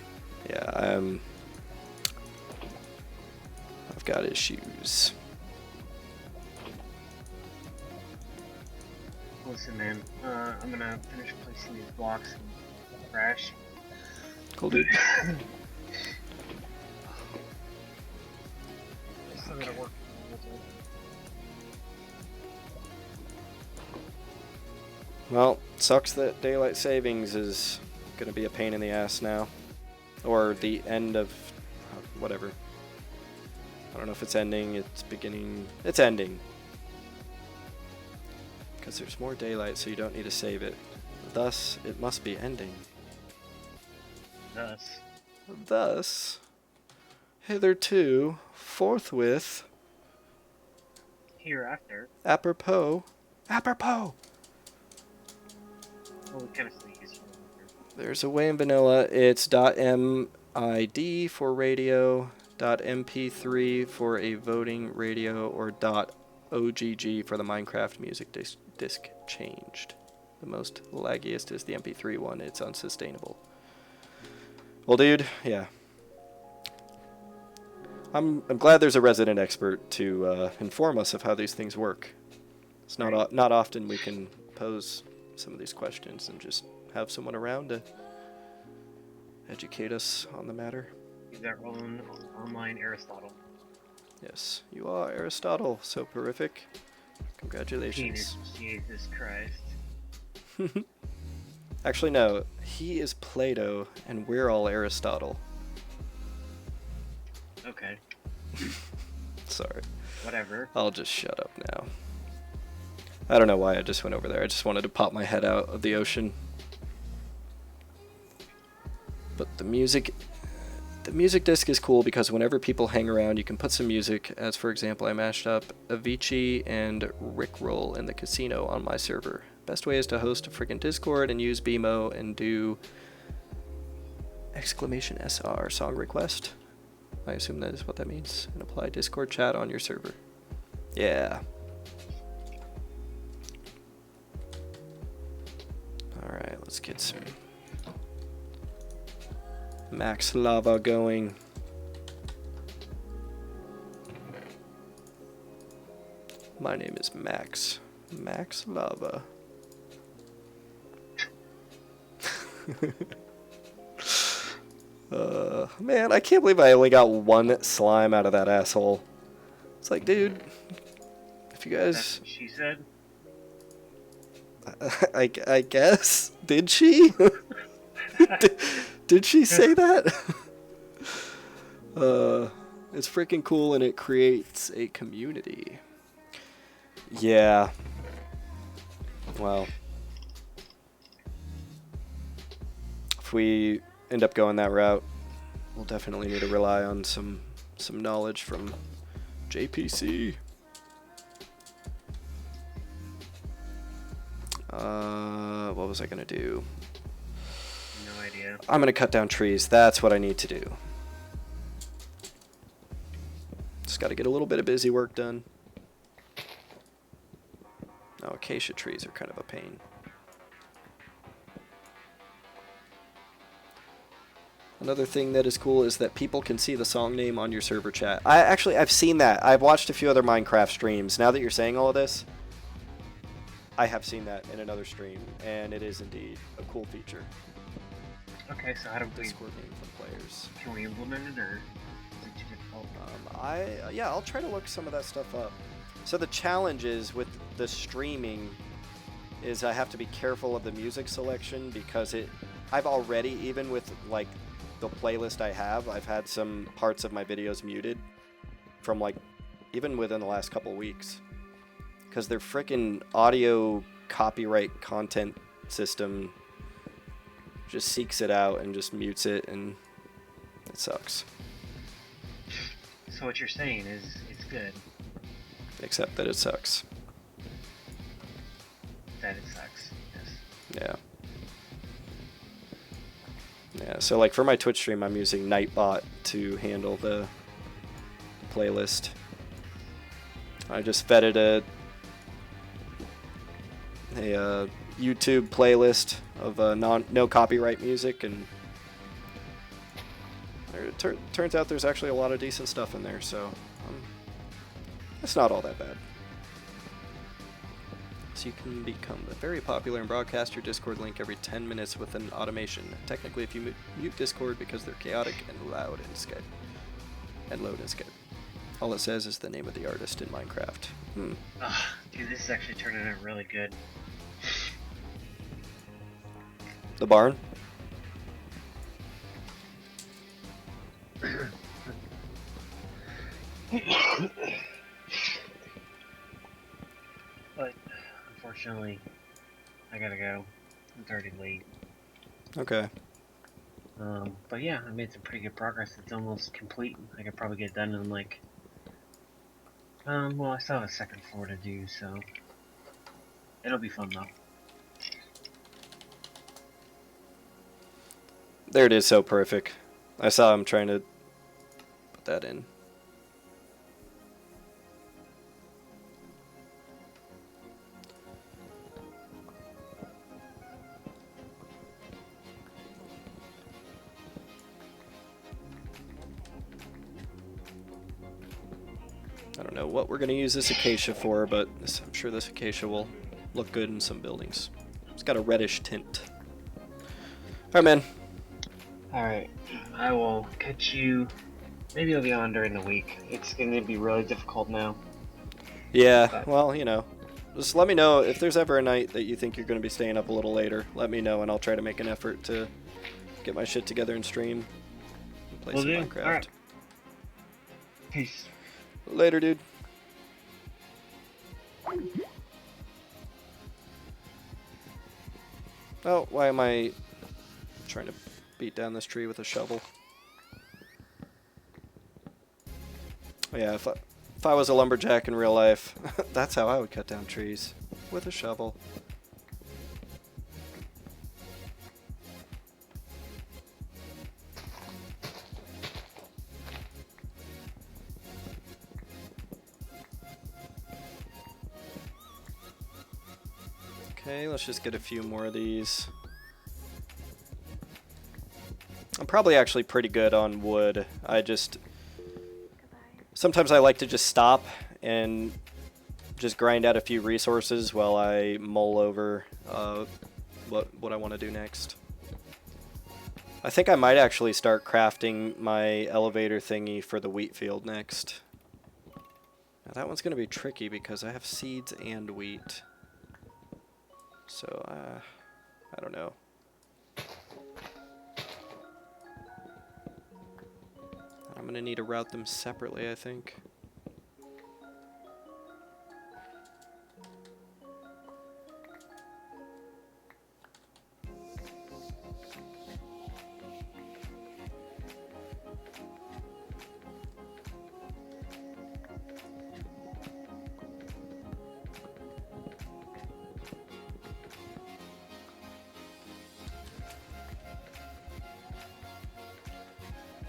B: yeah, I've got issues.
A: Listen, man, I'm gonna finish placing these blocks and crash.
B: Cool, dude.
A: Still gotta work.
B: Well, sucks that daylight savings is gonna be a pain in the ass now, or the end of whatever. I don't know if it's ending, it's beginning, it's ending. Because there's more daylight, so you don't need to save it. Thus, it must be ending. Thus, hitherto, forthwith,
A: hereafter,
B: apropos.
A: Well, we kind of still use
B: There's a way in vanilla. It's .mid for radio, .mp3 for a voting radio, or .ogg for the Minecraft music disc changed. The most laggiest is the MP3 one. It's unsustainable. Well, dude, yeah. I'm glad there's a resident expert to inform us of how these things work. It's not often we can pose some of these questions and just have someone around to educate us on the matter.
A: He's our own online Aristotle.
B: Yes, you are Aristotle, so terrific. Congratulations.
A: Jesus Christ.
B: Actually, no, he is Plato, and we're all Aristotle.
A: Okay.
B: Sorry.
A: Whatever.
B: I'll just shut up now. I don't know why I just went over there. I just wanted to pop my head out of the ocean. But the music disc is cool because whenever people hang around, you can put some music. As for example, I mashed up Avicii and Rickroll in the casino on my server. Best way is to host a freaking Discord and use BMO and do !SR song request. I assume that is what that means. And apply Discord chat on your server. Yeah. Alright, let's get some Max Lava going. My name is Max. Max Lava. Man, I can't believe I only got one slime out of that asshole. It's like, dude, if you guys...
A: That's what she said.
B: I guess? Did she? Did she say that? It's freaking cool and it creates a community. Yeah. Well, if we end up going that route, we'll definitely need to rely on some knowledge from JPC. What was I gonna do?
A: No idea.
B: I'm gonna cut down trees. That's what I need to do. Just gotta get a little bit of busy work done. Oh, acacia trees are kind of a pain. Another thing that is cool is that people can see the song name on your server chat. I've seen that. I've watched a few other Minecraft streams. Now that you're saying all of this, I have seen that in another stream, and it is indeed a cool feature.
A: Okay, so how do we...
B: Discord name for players.
A: Can we implement it, or is it too difficult?
B: Yeah, I'll try to look some of that stuff up. So the challenge is with the streaming is I have to be careful of the music selection because I've already, even with like the playlist I have, I've had some parts of my videos muted from like even within the last couple weeks because their frickin' audio copyright content system just seeks it out and just mutes it, and it sucks.
A: So what you're saying is it's good.
B: Except that it sucks.
A: That it sucks. Yes.
B: Yeah, so like for my Twitch stream, I'm using Nightbot to handle the playlist. I just fed it a YouTube playlist of no copyright music, and it turns out there's actually a lot of decent stuff in there, so it's not all that bad. So you can become very popular and broadcast your Discord link every 10 minutes with an automation. Technically, if you mute Discord because they're chaotic and loud in Skype. And load in Skype. All it says is the name of the artist in Minecraft.
A: Dude, this is actually turning out really good.
B: The barn?
A: But unfortunately, I gotta go. It's already late.
B: Okay.
A: But yeah, I made some pretty good progress. It's almost complete. I could probably get it done in like... well, I still have a second floor to do, so... It'll be fun though.
B: There it is, so perfect. I saw him trying to put that in. I don't know what we're going to use this acacia for, but I'm sure this acacia will look good in some buildings. It's got a reddish tint. Alright, man.
A: Alright, I will catch you. Maybe it'll be on during the week. It's going to be really difficult now.
B: Yeah, well, you know. Just let me know if there's ever a night that you think you're going to be staying up a little later. Let me know, and I'll try to make an effort to get my shit together and stream. And play some Minecraft.
A: Alright. Peace.
B: Later, dude. Oh, why am I trying to beat down this tree with a shovel? Oh, yeah, if I was a lumberjack in real life, that's how I would cut down trees, with a shovel. Okay, let's just get a few more of these. I'm probably actually pretty good on wood. Sometimes I like to just stop and just grind out a few resources while I mull over what I want to do next. I think I might actually start crafting my elevator thingy for the wheat field next. Now that one's going to be tricky because I have seeds and wheat. So, I don't know. going to need to route them separately, I think.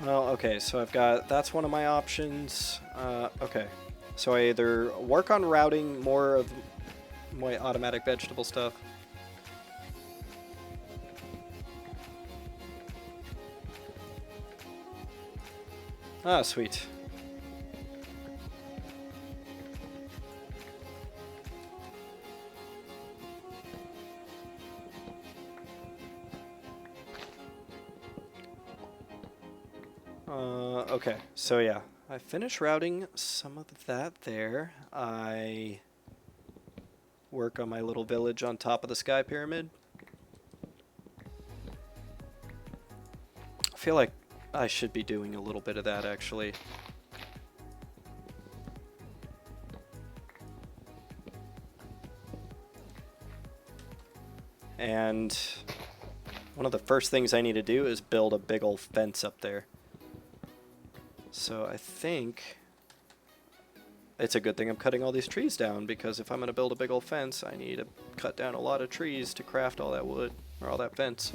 B: Well, okay, so I've got, that's one of my options. Okay, so I either work on routing more of my automatic vegetable stuff. Ah, sweet. Okay, so yeah, I finished routing some of that there. I work on my little village on top of the sky pyramid. I feel like I should be doing a little bit of that, actually. And one of the first things I need to do is build a big old fence up there. So I think it's a good thing I'm cutting all these trees down, because if I'm going to build a big old fence, I need to cut down a lot of trees to craft all that wood, or all that fence.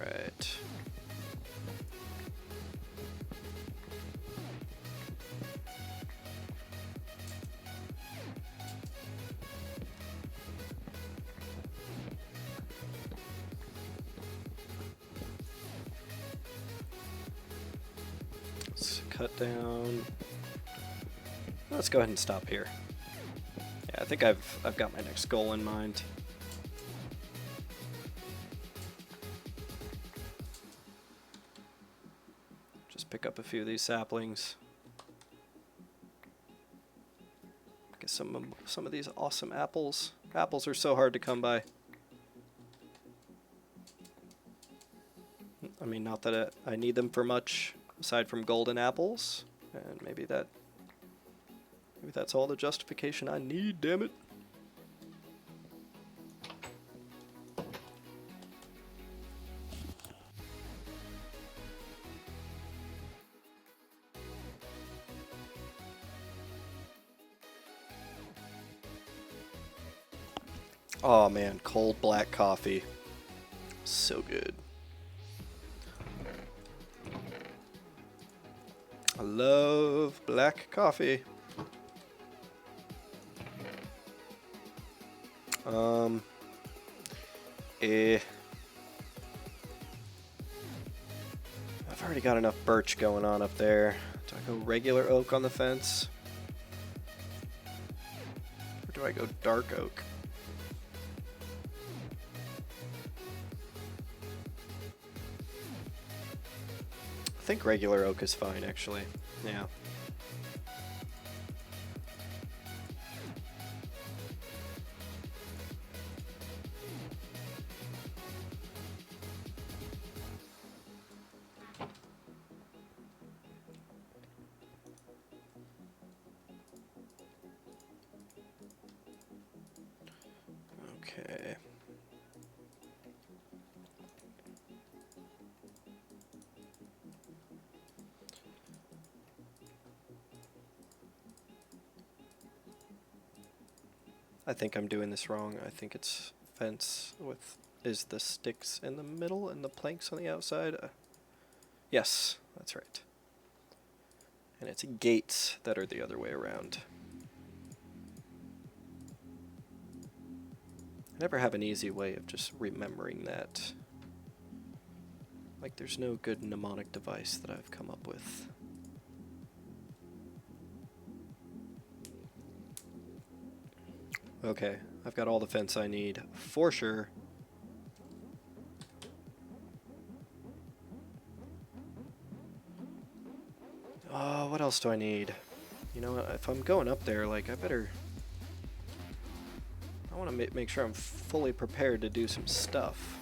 B: Alright. Let's cut down. Let's go ahead and stop here. Yeah, I think I've got my next goal in mind. Just pick up a few of these saplings. Get some of these awesome apples. Apples are so hard to come by. I mean, not that I need them for much aside from golden apples, and maybe that's all the justification I need, damn it. Oh man, cold black coffee. So good. I love black coffee. I've already got enough birch going on up there. Do I go regular oak on the fence? Or do I go dark oak? I think regular oak is fine, actually. Yeah. Okay. I think I'm doing this wrong. I think it's fence with is the sticks in the middle and the planks on the outside. Yes, that's right. And it's gates that are the other way around. I never have an easy way of just remembering that. Like, there's no good mnemonic device that I've come up with. Okay, I've got all the fence I need for sure. What else do I need? You know what, if I'm going up there, like, I want to make sure I'm fully prepared to do some stuff.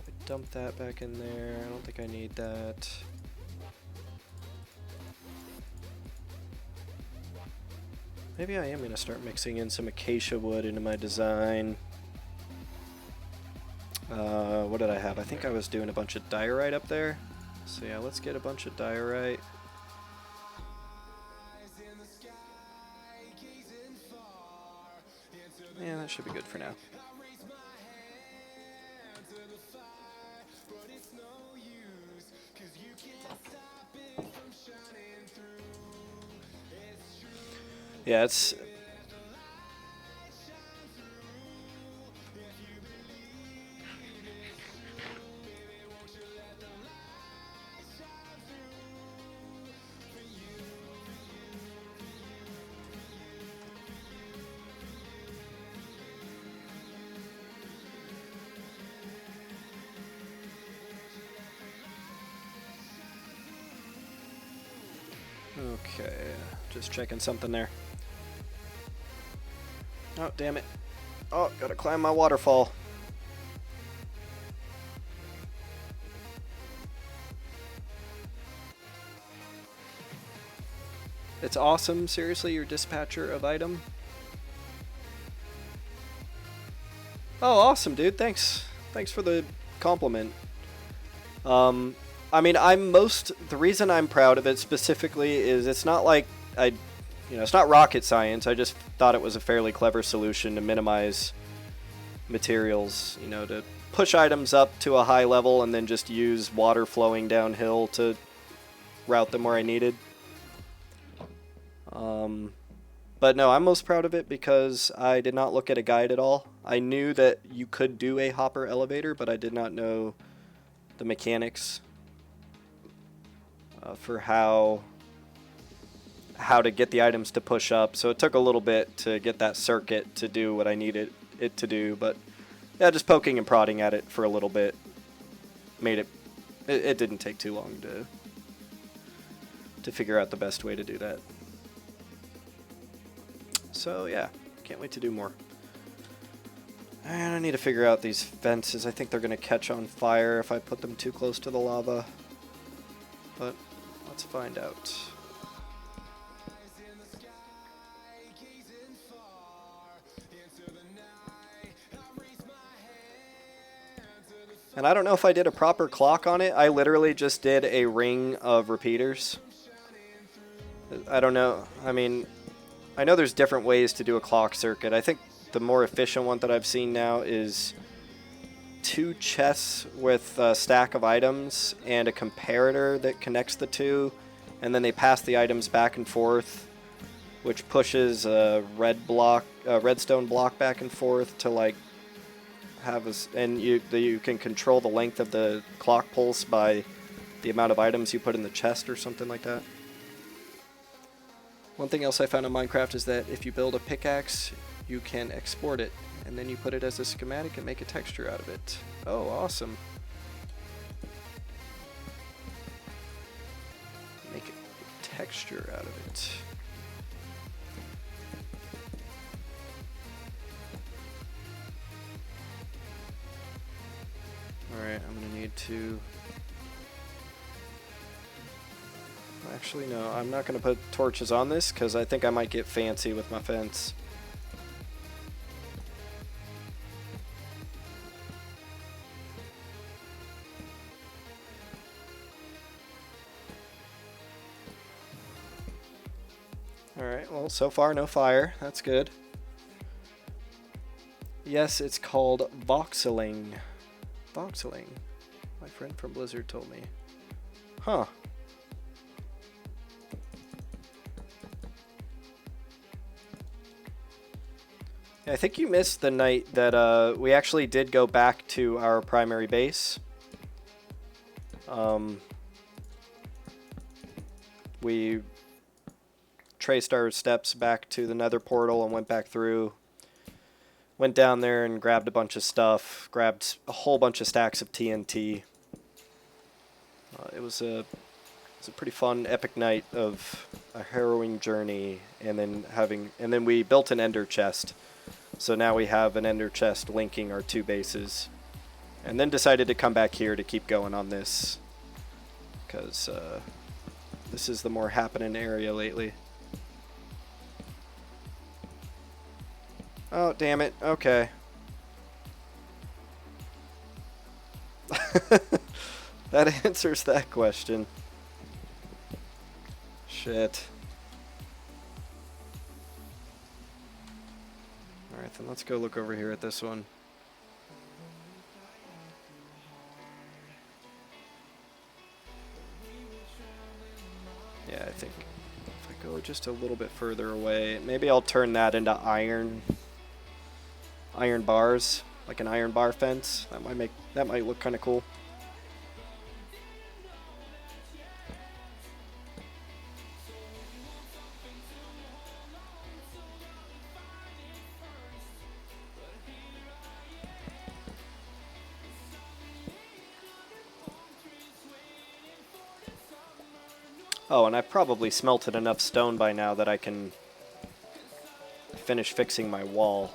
B: I dump that back in there. I don't think I need that. Maybe I am going to start mixing in some acacia wood into my design. What did I have? I think I was doing a bunch of diorite up there. So yeah, let's get a bunch of diorite. Yeah, that should be good for now. Yeah, it's... Okay, just checking something there. Oh, damn it. Oh, gotta climb my waterfall. It's awesome, seriously, your dispatcher of item. Oh, awesome, dude, thanks. Thanks for the compliment. I mean, the reason I'm proud of it specifically is it's not like it's not rocket science. I just thought it was a fairly clever solution to minimize materials, to push items up to a high level and then just use water flowing downhill to route them where I needed. But no, I'm most proud of it because I did not look at a guide at all. I knew that you could do a hopper elevator, but I did not know the mechanics for how to get the items to push up. So it took a little bit to get that circuit to do what I needed it to do, but yeah, just poking and prodding at it for a little bit made it didn't take too long to figure out the best way to do that. So yeah, can't wait to do more. And I need to figure out these fences. I think they're going to catch on fire if I put them too close to the lava. But let's find out. And I don't know if I did a proper clock on it. I literally just did a ring of repeaters. I don't know. I mean, I know there's different ways to do a clock circuit. I think the more efficient one that I've seen now is 2 chests with a stack of items and a comparator that connects the two, and then they pass the items back and forth, which pushes a redstone block back and forth to like have and you can control the length of the clock pulse by the amount of items you put in the chest or something like that. One thing else I found in Minecraft is that if you build a pickaxe, you can export it, and then you put it as a schematic and make a texture out of it. Oh, awesome. Make a texture out of it. Alright, I'm going to need to... Actually, no, I'm not going to put torches on this because I think I might get fancy with my fence. Alright, well, so far no fire. That's good. Yes, it's called voxeling. Voxeling. My friend from Blizzard told me. Huh. I think you missed the night that we actually did go back to our primary base. We traced our steps back to the nether portal and went back through. Went down there and grabbed a bunch of stuff. Grabbed a whole bunch of stacks of TNT. It was a pretty fun, epic night of a harrowing journey, and then we built an ender chest. So now we have an ender chest linking our two bases. And then decided to come back here to keep going on this, because this is the more happening area lately. Oh, damn it. Okay. That answers that question. Shit. Alright, then let's go look over here at this one. Yeah, I think if I go just a little bit further away, maybe I'll turn that into iron bars, like an iron bar fence. That might look kind of cool. Oh, and I've probably smelted enough stone by now that I can finish fixing my wall.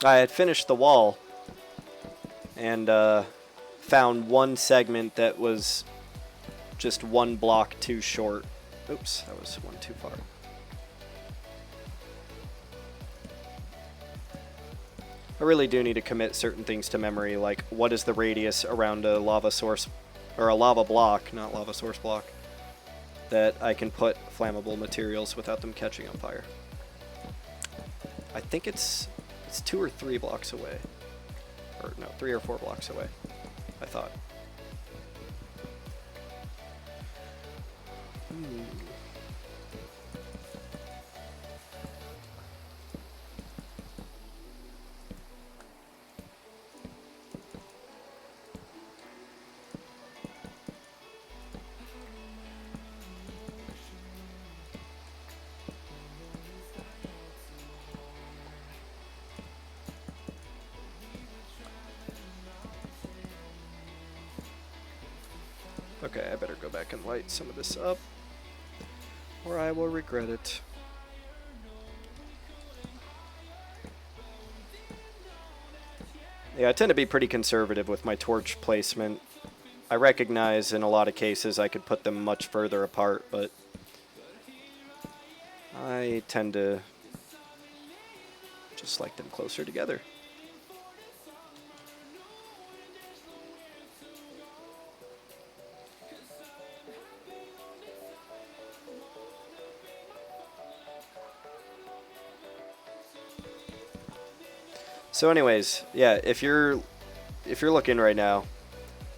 B: I had finished the wall and found one segment that was just one block too short. Oops, that was one too far. I really do need to commit certain things to memory, like what is the radius around a lava source, or a lava block, not lava source block, that I can put flammable materials without them catching on fire. I think it's 2 or 3 blocks away. Or no, 3 or 4 blocks away, I thought. Okay, I better go back and light some of this up, or I will regret it. Yeah, I tend to be pretty conservative with my torch placement. I recognize in a lot of cases I could put them much further apart, but I tend to just like them closer together. So anyways, yeah, if you're looking right now,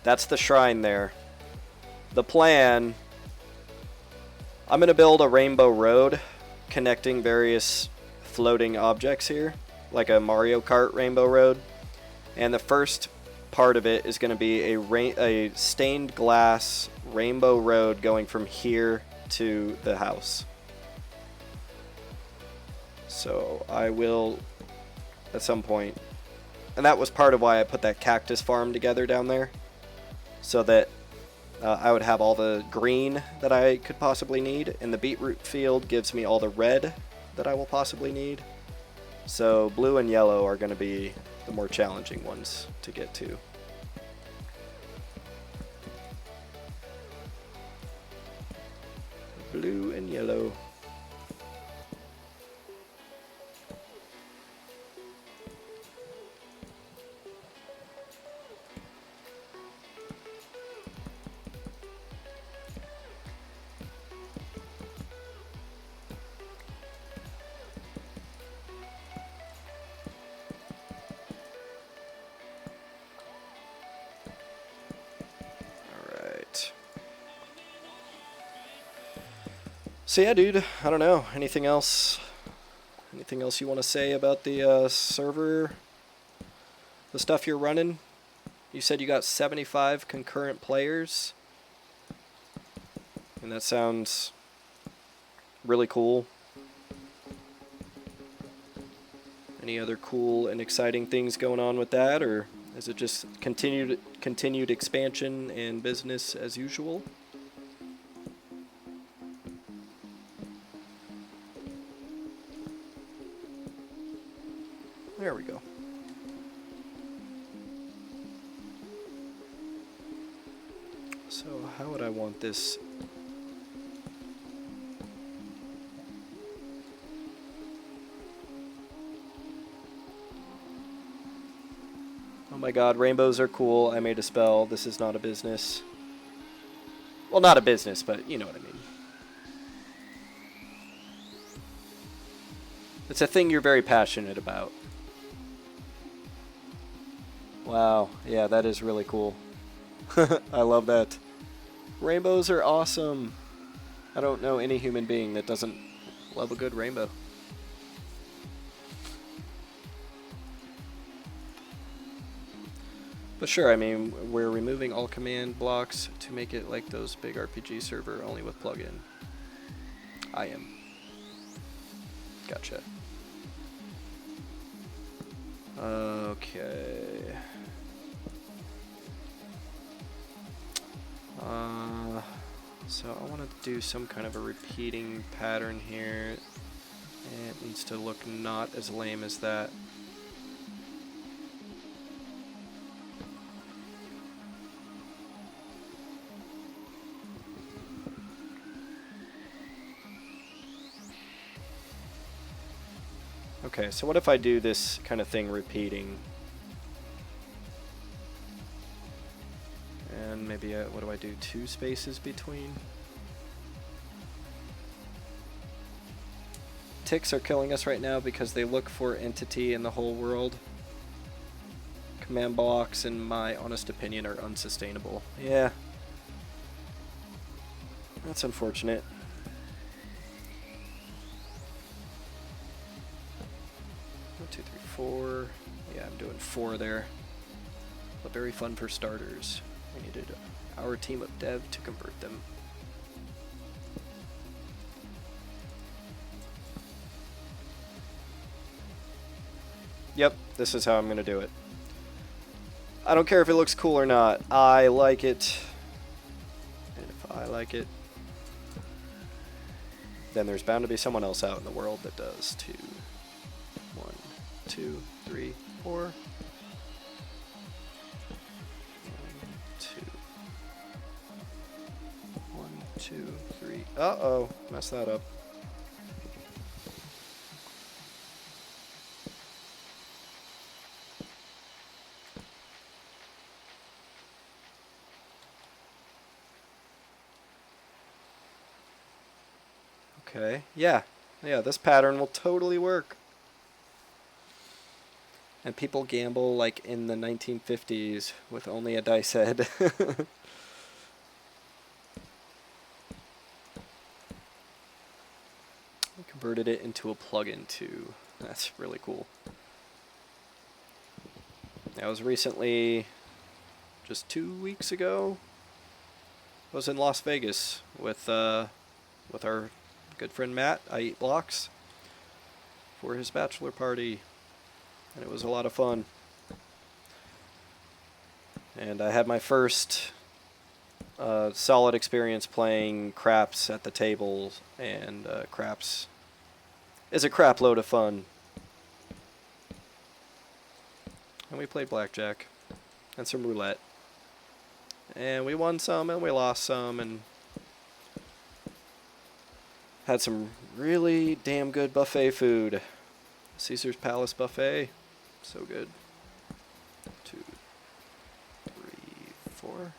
B: that's the shrine there. The plan, I'm going to build a rainbow road connecting various floating objects here, like a Mario Kart rainbow road. And the first part of it is going to be a stained glass rainbow road going from here to the house. So I will, at some point, and that was part of why I put that cactus farm together down there, so that I would have all the green that I could possibly need, and the beetroot field gives me all the red that I will possibly need. So blue and yellow are going to be the more challenging ones to get to. Blue and yellow. So yeah, dude, I don't know. Anything else? Anything else you want to say about the server? The stuff you're running? You said you got 75 concurrent players, and that sounds really cool. Any other cool and exciting things going on with that, or is it just continued expansion and business as usual? There we go. So how would I want this? Oh my god, rainbows are cool. I made a spell. This is not a business. Well, not a business, but you know what I mean. It's a thing you're very passionate about. Wow, yeah, that is really cool. I love that. Rainbows are awesome. I don't know any human being that doesn't love a good rainbow. But sure, I mean, we're removing all command blocks to make it like those big RPG server, only with plugin. I am. Gotcha. Okay. So I want to do some kind of a repeating pattern here. And it needs to look not as lame as that. Okay, so what if I do this kind of thing repeating? And maybe, what do I do, 2 spaces between? Ticks are killing us right now because they look for entity in the whole world. Command blocks, in my honest opinion, are unsustainable. Yeah. That's unfortunate. One, two, three, 4. Yeah, I'm doing 4 there. But very fun for starters. We needed our team of dev to convert them. Yep, this is how I'm going to do it. I don't care if it looks cool or not. I like it. And if I like it, then there's bound to be someone else out in the world that does too. 1, 2, 3, 4. 1, 2. 1, 2, 3. Uh-oh, messed that up. Okay, yeah, this pattern will totally work. And people gamble like in the 1950s with only a dice head. I converted it into a plugin too. That's really cool. I was recently, just 2 weeks ago, I was in Las Vegas with our good friend Matt. I eat blocks for his bachelor party, and it was a lot of fun. And I had my first solid experience playing craps at the table, and craps is a crap load of fun. And we played blackjack and some roulette, and we won some and we lost some, and had some really damn good buffet food. Caesar's Palace buffet. So good. 2, 3, 4.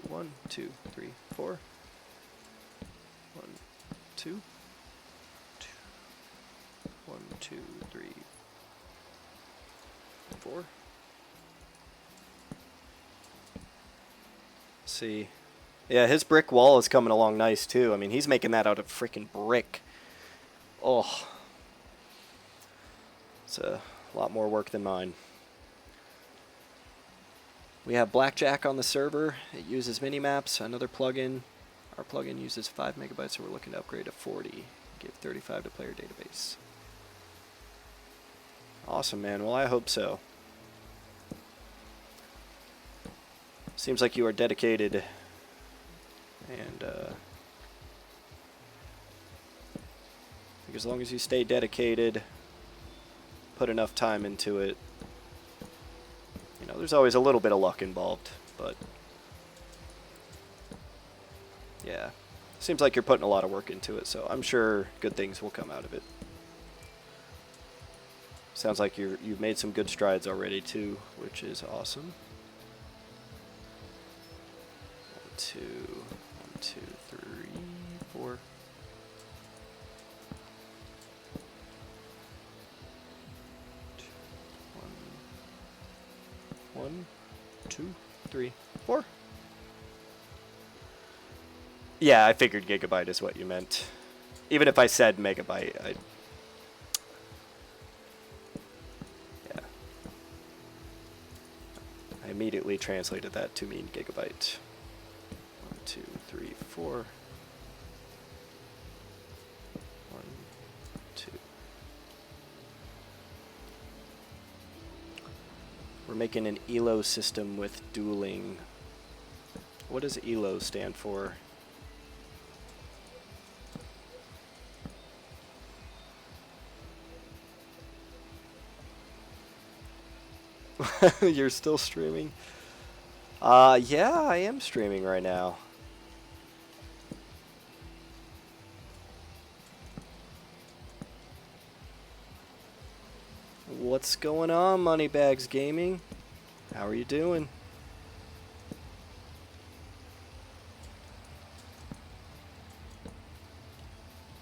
B: One, two, 3, 4. 1, 2. 1, 2, 3, 4. Let's see. Yeah, his brick wall is coming along nice, too. I mean, he's making that out of freaking brick. Oh. It's a lot more work than mine. We have Blackjack on the server. It uses minimaps, another plugin. Our plugin uses 5 megabytes, so we're looking to upgrade to 40. Give 35 to player database. Awesome, man. Well, I hope so. Seems like you are dedicated. And, I think as long as you stay dedicated, put enough time into it, you know, there's always a little bit of luck involved, but yeah, seems like you're putting a lot of work into it, so I'm sure good things will come out of it. Sounds like you've made some good strides already too, which is awesome. 1, 2, 1, 2, 3, 4. One, 2, 3, 4. Yeah, I figured gigabyte is what you meant. Even if I said megabyte, yeah. I immediately translated that to mean gigabyte. 1, 2, 3, 4. 1, 2. We're making an ELO system with dueling. What does ELO stand for? You're still streaming? Yeah, I am streaming right now. What's going on, Moneybags Gaming? How are you doing?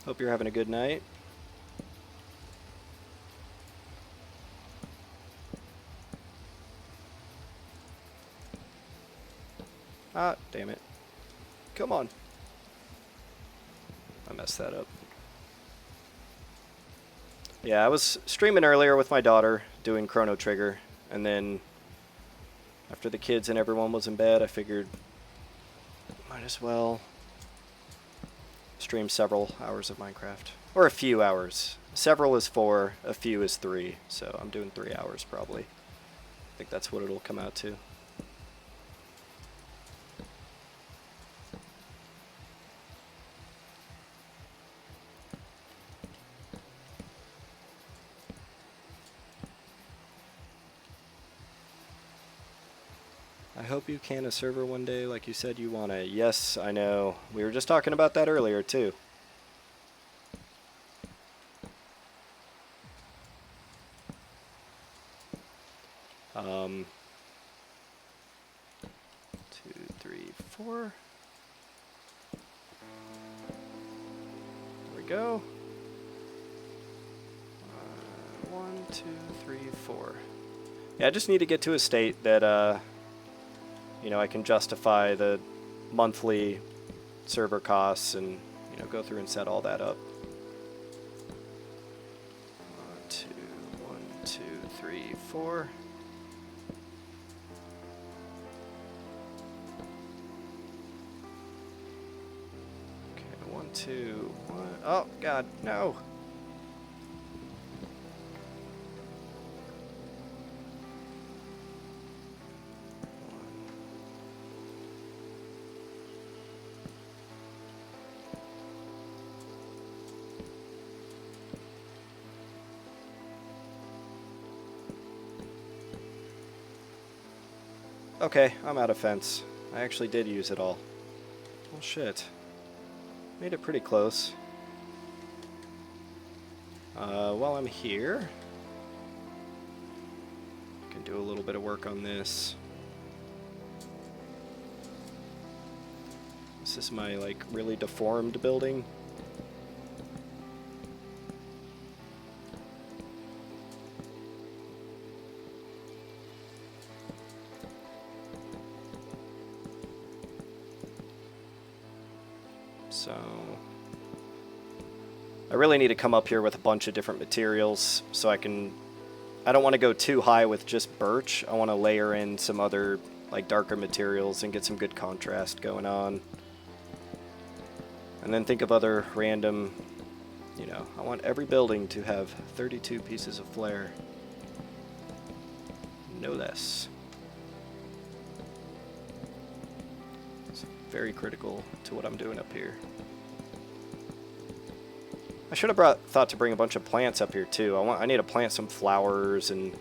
B: Hope you're having a good night. Ah, damn it. Come on. I messed that up. Yeah, I was streaming earlier with my daughter, doing Chrono Trigger, and then after the kids and everyone was in bed, I figured might as well stream several hours of Minecraft. Or a few hours. Several is 4, a few is 3, so I'm doing 3 hours probably. I think that's what it'll come out to. I hope you can a server one day like you said you want to. Yes, I know. We were just talking about that earlier, too. Um, 2, 3, 4. There we go. 1, 2, 3, 4. Yeah, I just need to get to a state that, you know, I can justify the monthly server costs and, you know, go through and set all that up. 1, 2, 3, 4. Okay, 1, 2, 1. Oh, God, no. Okay, I'm out of fence. I actually did use it all. Well, shit. Made it pretty close. While I'm here, I can do a little bit of work on this. This is my, like, really deformed building. So I really need to come up here with a bunch of different materials so I don't want to go too high with just birch. I want to layer in some other like darker materials and get some good contrast going on. And then think of other random, you know, I want every building to have 32 pieces of flare. No less. It's very critical to what I'm doing up here. I should have thought to bring a bunch of plants up here too. I need to plant some flowers and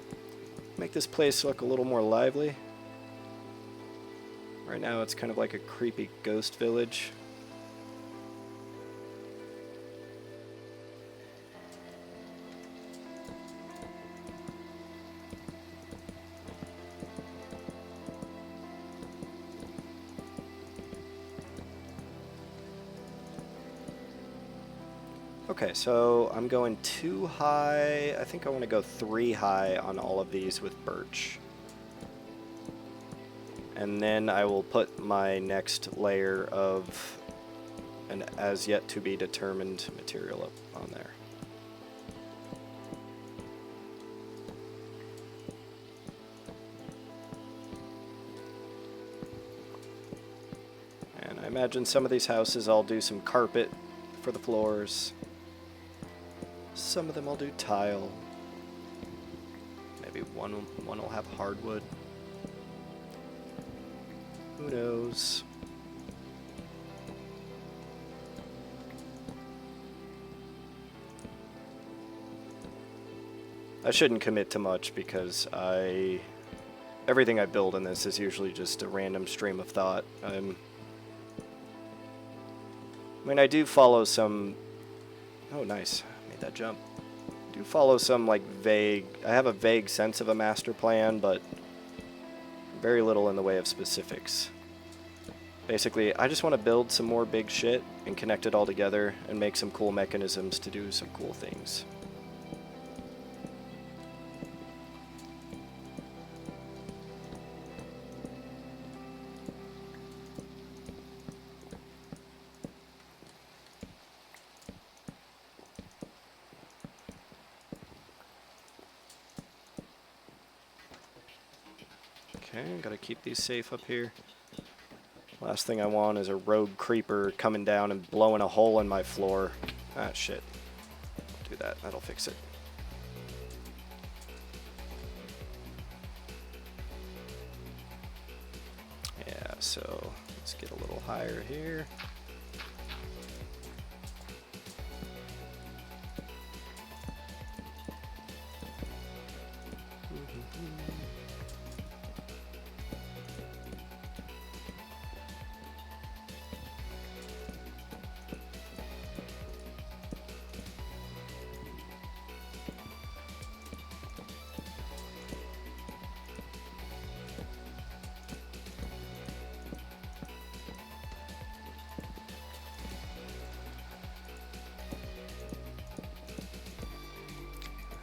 B: make this place look a little more lively. Right now it's kind of like a creepy ghost village. Okay, so I'm going 2 high. I think I want to go 3 high on all of these with birch. And then I will put my next layer of an as yet to be determined material up on there. And I imagine some of these houses I'll do some carpet for the floors. Some of them I'll do tile. Maybe one will have hardwood. Who knows? I shouldn't commit to much because everything I build in this is usually just a random stream of thought. I mean, I do follow some... Oh, nice. That jump. I do follow some like vague, I have a vague sense of a master plan, but very little in the way of specifics. Basically, I just want to build some more big shit and connect it all together and make some cool mechanisms to do some cool things. Okay, gotta keep these safe up here. Last thing I want is a rogue creeper coming down and blowing a hole in my floor. Ah, shit. Do that, that'll fix it. Yeah, so let's get a little higher here.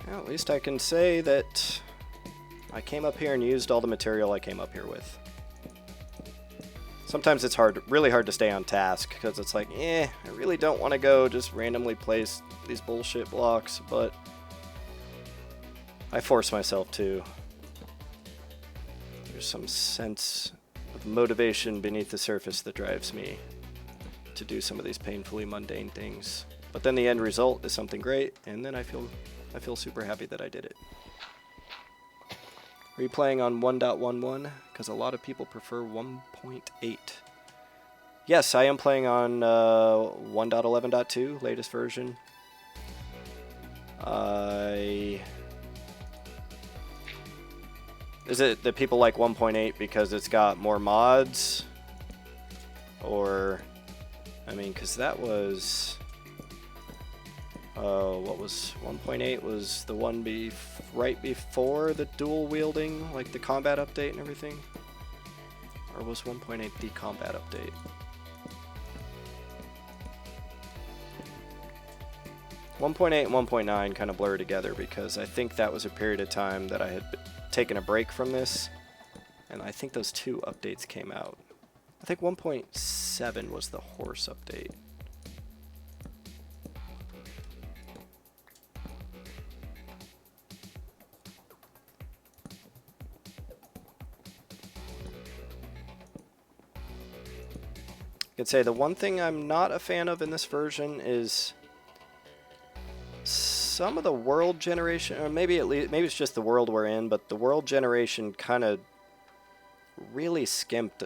B: Well, at least I can say that I came up here and used all the material I came up here with. Sometimes it's really hard to stay on task, because it's like, I really don't want to go just randomly place these bullshit blocks, but I force myself to. There's some sense of motivation beneath the surface that drives me to do some of these painfully mundane things. But then the end result is something great, and then I feel super happy that I did it. Are you playing on 1.11? Because a lot of people prefer 1.8. Yes, I am playing on 1.11.2, latest version. Is it that people like 1.8 because it's got more mods? Or, I mean, because that was... what was 1.8 was the one right before the dual wielding, like the combat update and everything? Or was 1.8 the combat update? One 1.8 and 1.9 kind of blur together because I think that was a period of time that I had taken a break from this, and I think those two updates came out. I think 1.7 was the horse update. could say the one thing I'm not a fan of in this version is some of the world generation, or maybe maybe it's just the world we're in, but the world generation kind of really skimped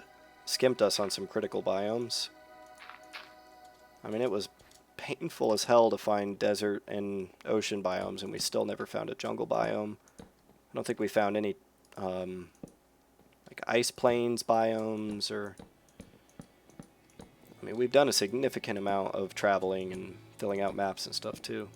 B: us on some critical biomes. I mean, it was painful as hell to find desert and ocean biomes, and we still never found a jungle biome. I don't think we found any like ice plains biomes, or I mean, we've done a significant amount of traveling and filling out maps and stuff too.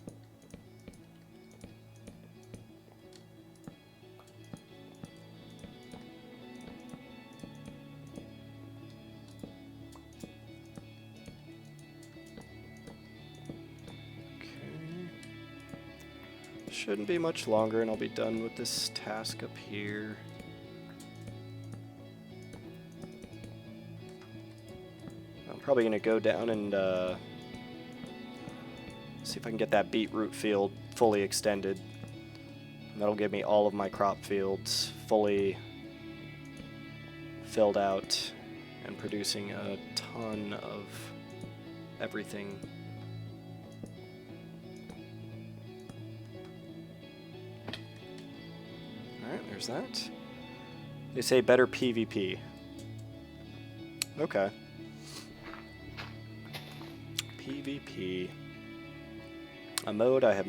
B: Shouldn't be much longer and I'll be done with this task up here. I'm probably going to go down and see if I can get that beetroot field fully extended. And that'll give me all of my crop fields fully filled out and producing a ton of everything. There's that. They say better PvP. Okay. PvP. A mode I have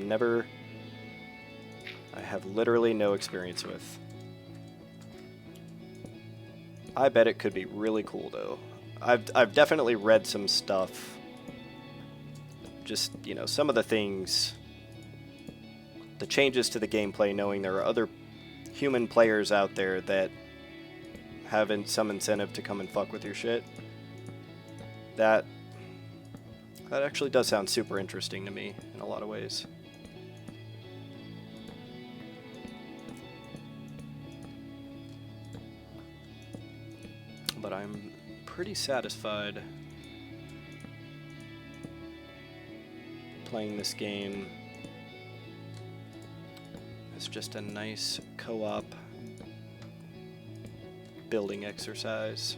B: literally no experience with. I bet it could be really cool though. I've definitely read some stuff. Just, you know, some of the things, the changes to the gameplay, knowing there are other human players out there that have some incentive to come and fuck with your shit. That actually does sound super interesting to me in a lot of ways. But I'm pretty satisfied playing this game. It's just a nice co-op building exercise.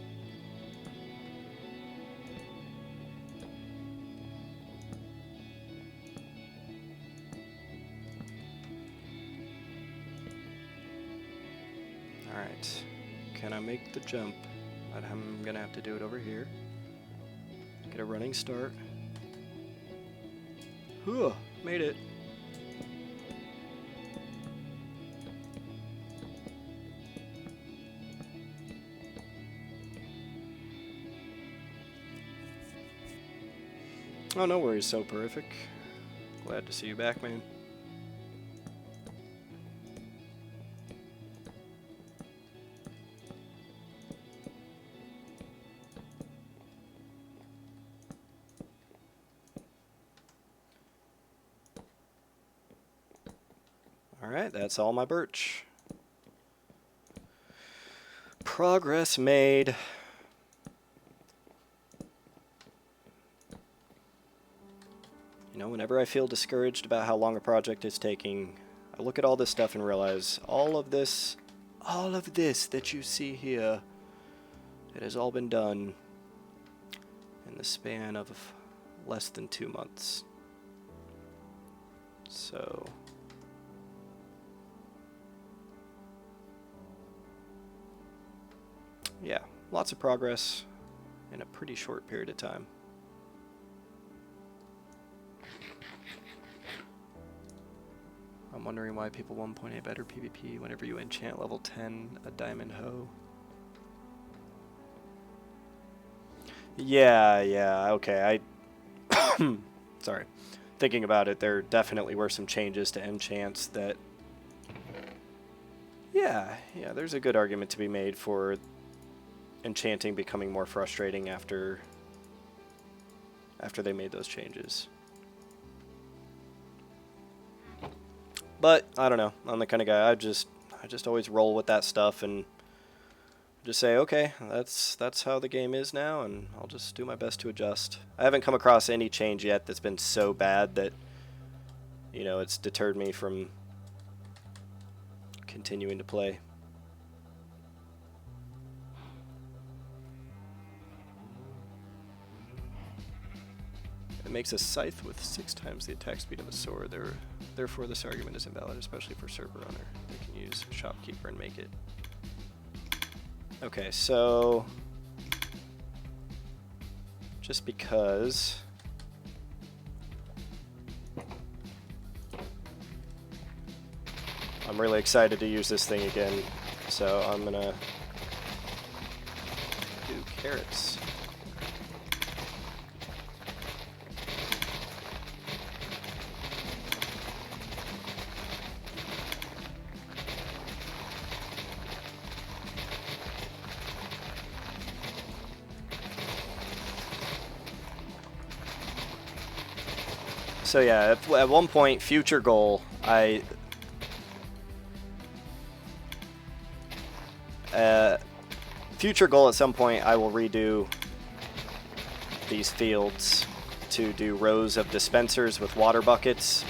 B: Alright, can I make the jump? I'm gonna have to do it over here. Get a running start. Whew, made it. Oh, no worries, so perfect. Glad to see you back, man. Alright, that's all my birch. Progress made. You know, whenever I feel discouraged about how long a project is taking, I look at all this stuff and realize all of this that you see here, it has all been done in the span of less than 2 months. So, yeah, lots of progress in a pretty short period of time. I'm wondering why people 1.8 better PvP whenever you enchant level 10 a diamond hoe. Yeah, okay, sorry. Thinking about it, there definitely were some changes to enchants that... Yeah, there's a good argument to be made for enchanting becoming more frustrating after they made those changes. But I don't know. I'm the kind of guy I just always roll with that stuff and just say, okay, that's how the game is now, and I'll just do my best to adjust. I haven't come across any change yet that's been so bad that, you know, it's deterred me from continuing to play. makes a scythe with 6 times the attack speed of a sword. Therefore, this argument is invalid, especially for server owner. They can use shopkeeper and make it. Okay, so just because I'm really excited to use this thing again, so I'm gonna do carrots. So yeah, at one point, future goal, future goal at some point, I will redo these fields to do rows of dispensers with water buckets,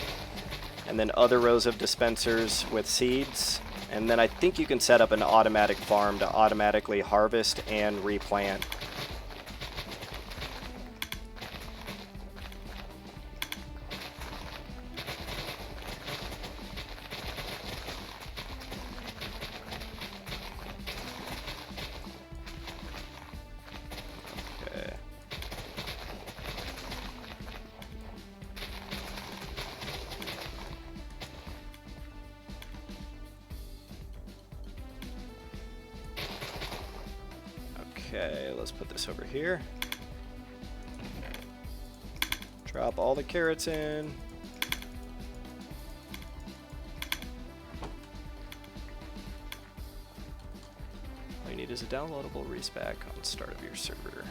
B: and then other rows of dispensers with seeds, and then I think you can set up an automatic farm to automatically harvest and replant. Okay, let's put this over here. Drop all the carrots in. All you need is a downloadable respec on start of your server.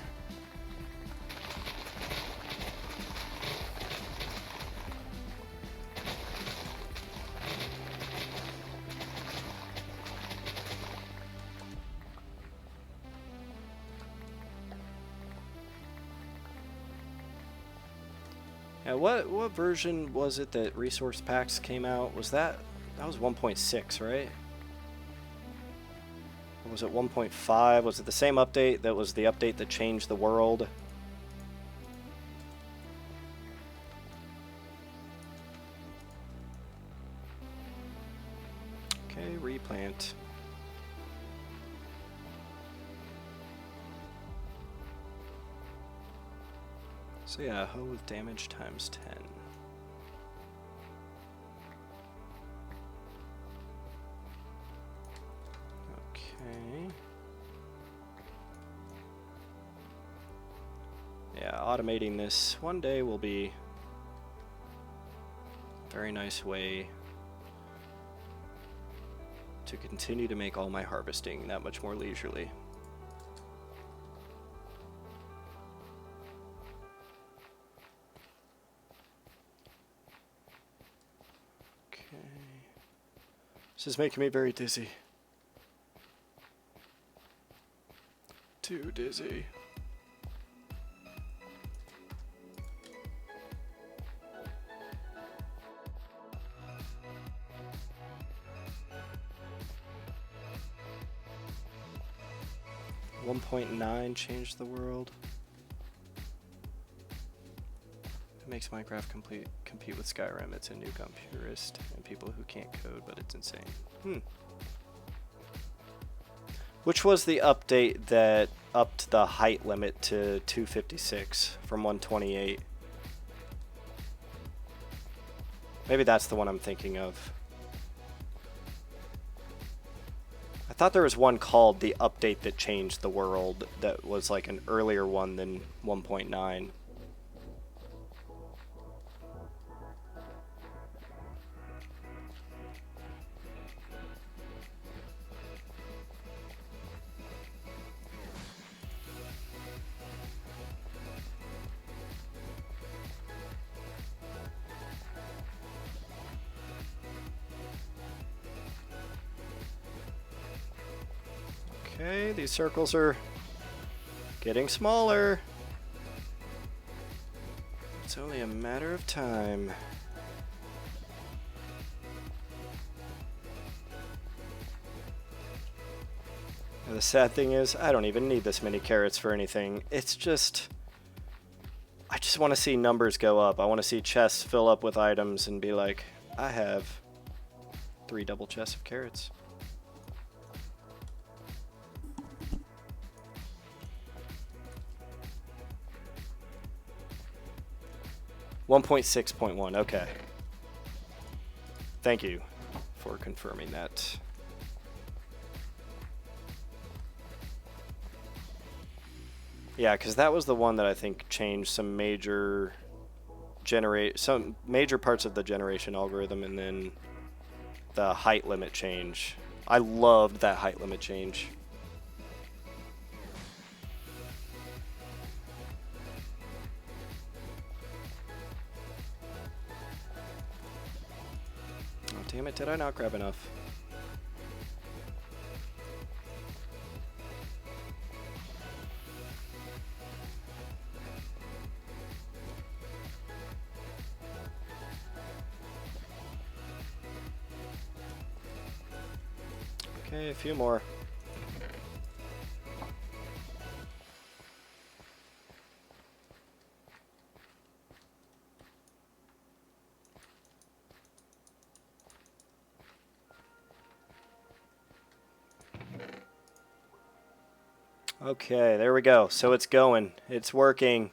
B: Yeah, what version was it that resource packs came out? Was that was 1.6, right? Or was it 1.5? Was it the same update that was the update that changed the world? Okay, replant. So yeah, hoe with damage times 10. Okay. Yeah, automating this one day will be a very nice way to continue to make all my harvesting that much more leisurely. This is making me very dizzy. Too dizzy. .9 changed the world. It makes Minecraft compete with Skyrim. It's a new gun purist and people who can't code, but it's insane. Which was the update that upped the height limit to 256 from 128? Maybe that's the one I'm thinking of. I thought there was one called the update that changed the world that was like an earlier one than 1.9. Okay, these circles are getting smaller. It's only a matter of time. And the sad thing is, I don't even need this many carrots for anything. It's just I just want to see numbers go up. I want to see chests fill up with items and be like, I have 3 double chests of carrots. .6.1, okay. Thank you for confirming that. Yeah, because that was the one that I think changed some major parts of the generation algorithm, and then the height limit change. I loved that height limit change. Oh, damn it, did I not grab enough? Okay, a few more. Okay, there we go. So it's going. It's working.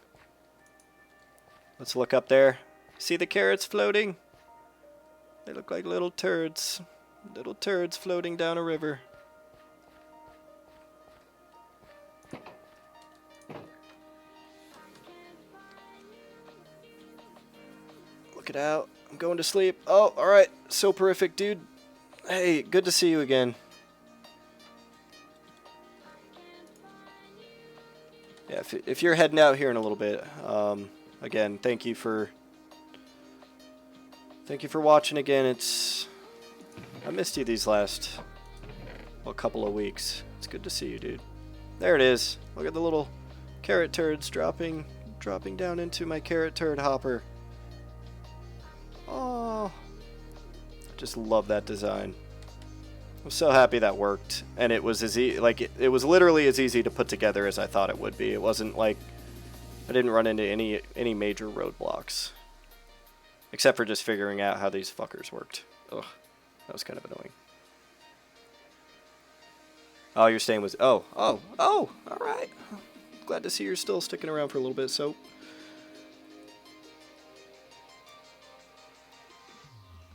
B: Let's look up there. See the carrots floating? They look like little turds. Little turds floating down a river. Look it out. I'm going to sleep. Oh, alright. Soporific, dude. Hey, good to see you again. Yeah, if you're heading out here in a little bit, again, thank you for watching again. I missed you these last couple of weeks. It's good to see you, dude. There it is. Look at the little carrot turds dropping down into my carrot turd hopper. Oh, I just love that design. I'm so happy that worked, and it was it was literally as easy to put together as I thought it would be. It wasn't like I didn't run into any major roadblocks, except for just figuring out how these fuckers worked. Ugh, that was kind of annoying. Oh, you're staying with... Oh, all right. Glad to see you're still sticking around for a little bit, so...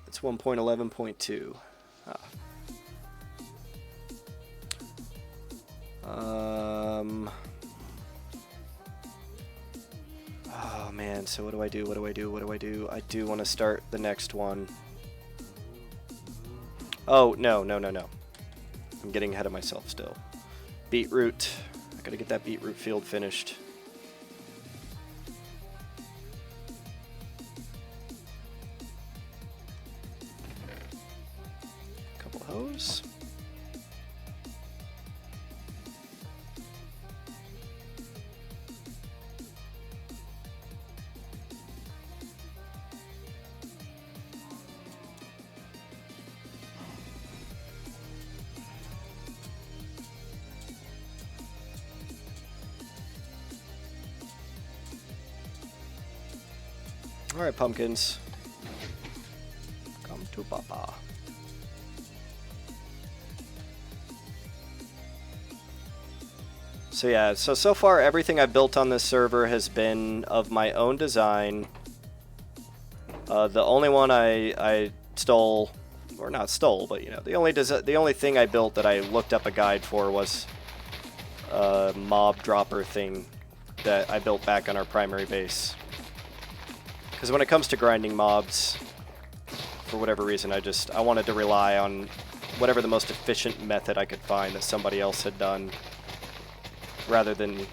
B: It's 1.11.2. Oh, man, so what do I do? I do want to start the next one. Oh, no. I'm getting ahead of myself still. Beetroot. I gotta get that beetroot field finished. Couple hoes. Alright, pumpkins. Come to Papa. So yeah, so far everything I've built on this server has been of my own design. The only one I stole, or not stole, but you know, the only thing I built that I looked up a guide for was a mob dropper thing that I built back on our primary base. Because when it comes to grinding mobs, for whatever reason, I wanted to rely on whatever the most efficient method I could find that somebody else had done, rather than...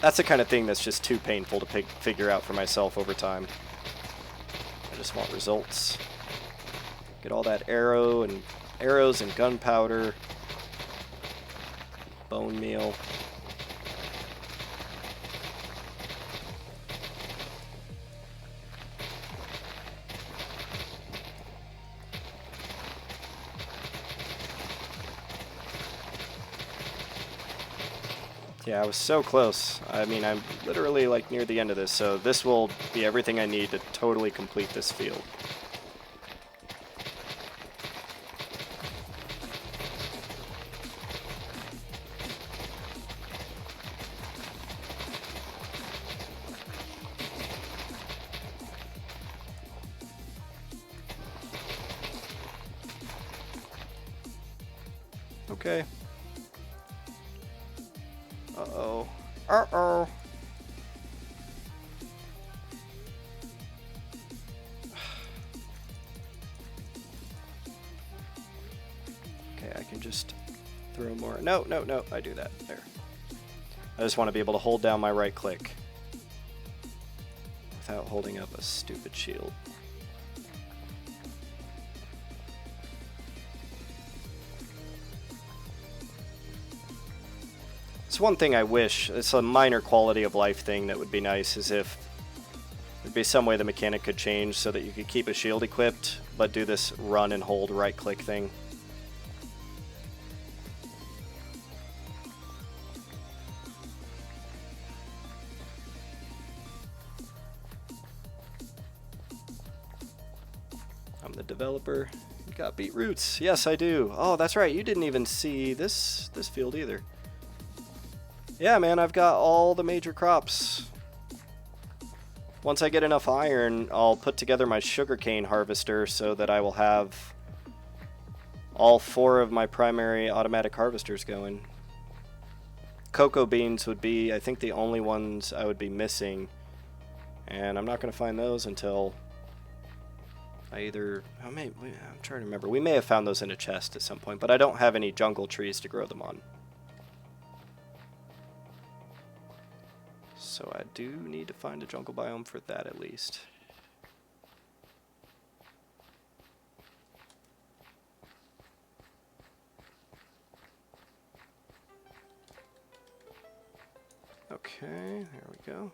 B: That's the kind of thing that's just too painful to figure out for myself over time. I just want results. Get all that arrows and gunpowder, bone meal. Yeah, I was so close. I mean, I'm literally like near the end of this, so this will be everything I need to totally complete this field. Okay. Uh-oh. Uh-oh. Okay, I can just throw more. No, no, no, I do that. There. I just want to be able to hold down my right click without holding up a stupid shield. It's one thing I wish, it's a minor quality of life thing that would be nice, is if there'd be some way the mechanic could change so that you could keep a shield equipped, but do this run and hold right click thing. I'm the developer. You got beetroots. Yes, I do. Oh, that's right. You didn't even see this field either. Yeah, man, I've got all the major crops. Once I get enough iron, I'll put together my sugarcane harvester so that I will have all 4 of my primary automatic harvesters going. Cocoa beans would be, I think, the only ones I would be missing. And I'm not going to find those until I either... I'm trying to remember. We may have found those in a chest at some point, but I don't have any jungle trees to grow them on. So I do need to find a jungle biome for that at least. Okay, there we go.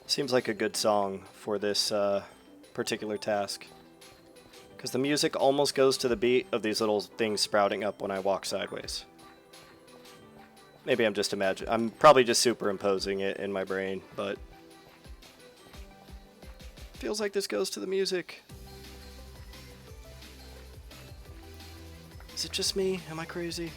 B: Seems like a good song for this particular task. Because the music almost goes to the beat of these little things sprouting up when I walk sideways. Maybe I'm just imagining. I'm probably just superimposing it in my brain, but feels like this goes to the music. Is it just me? Am I crazy?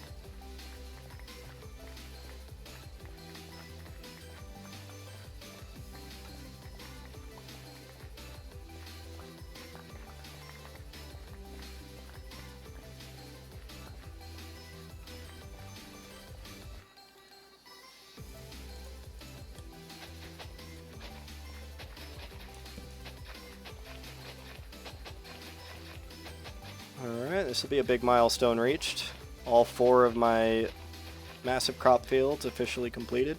B: Alright, this will be a big milestone reached. All 4 of my massive crop fields officially completed.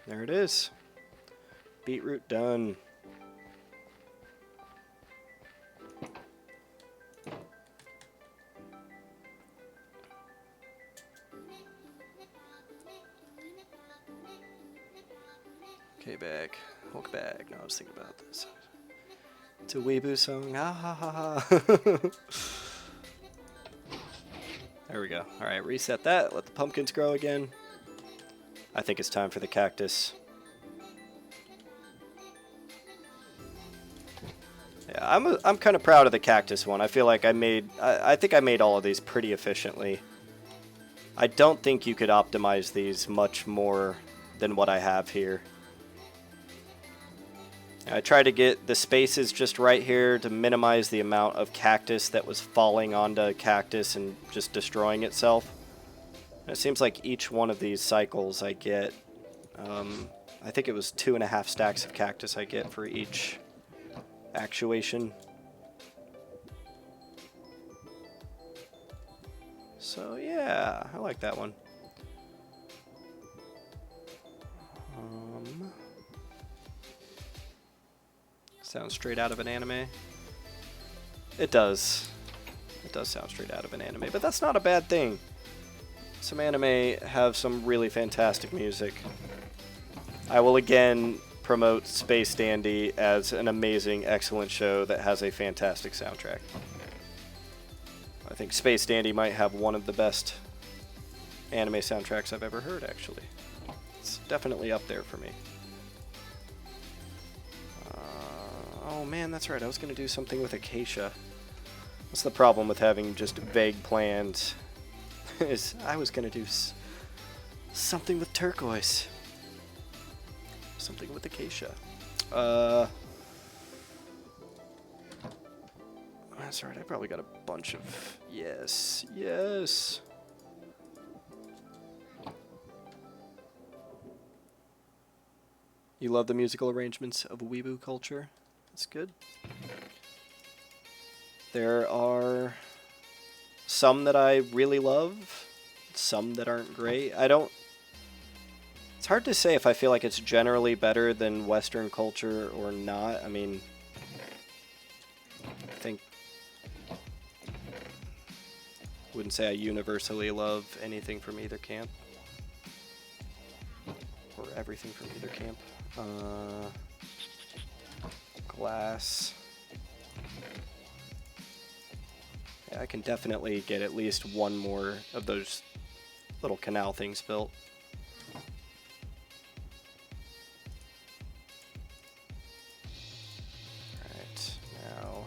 B: There it is. Beetroot done. Okay, back. Welcome back. No, I was thinking about this. It's a weeboo song. Ah ha ha ha. There we go. Alright, reset that. Let the pumpkins grow again. I think it's time for the cactus. Yeah, I'm kind of proud of the cactus one. I feel like I think I made all of these pretty efficiently. I don't think you could optimize these much more than what I have here. I tried to get the spaces just right here to minimize the amount of cactus that was falling onto cactus and just destroying itself. And it seems like each one of these cycles I get, I think it was 2.5 stacks of cactus I get for each actuation. So yeah, I like that one. Sounds straight out of an anime. It does. It does sound straight out of an anime, but that's not a bad thing. Some anime have some really fantastic music. I will again promote Space Dandy as an amazing, excellent show that has a fantastic soundtrack. I think Space Dandy might have one of the best anime soundtracks I've ever heard, actually. It's definitely up there for me. Oh man, that's right, I was going to do something with Acacia. That's the problem with having just vague plans, is I was going to do something with turquoise. Something with Acacia. That's right, I probably got a bunch of... Yes, yes. You love the musical arrangements of Weeaboo culture? That's good. There are some that I really love, some that aren't great. It's hard to say if I feel like it's generally better than Western culture or not. I mean, I think... Wouldn't say I universally love anything from either camp. Or everything from either camp. Glass. Yeah, I can definitely get at least one more of those little canal things built. Alright, now...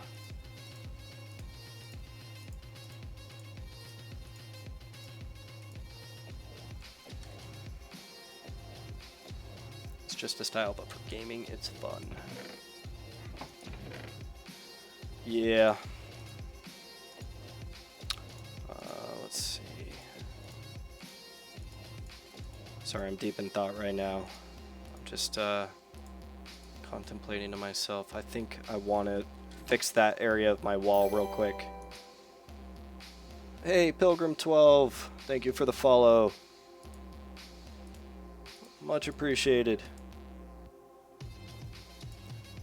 B: It's just a style, but for gaming, it's fun. Yeah. Let's see. Sorry, I'm deep in thought right now. I'm just contemplating to myself. I think I want to fix that area of my wall real quick. Hey, Pilgrim12, thank you for the follow. Much appreciated.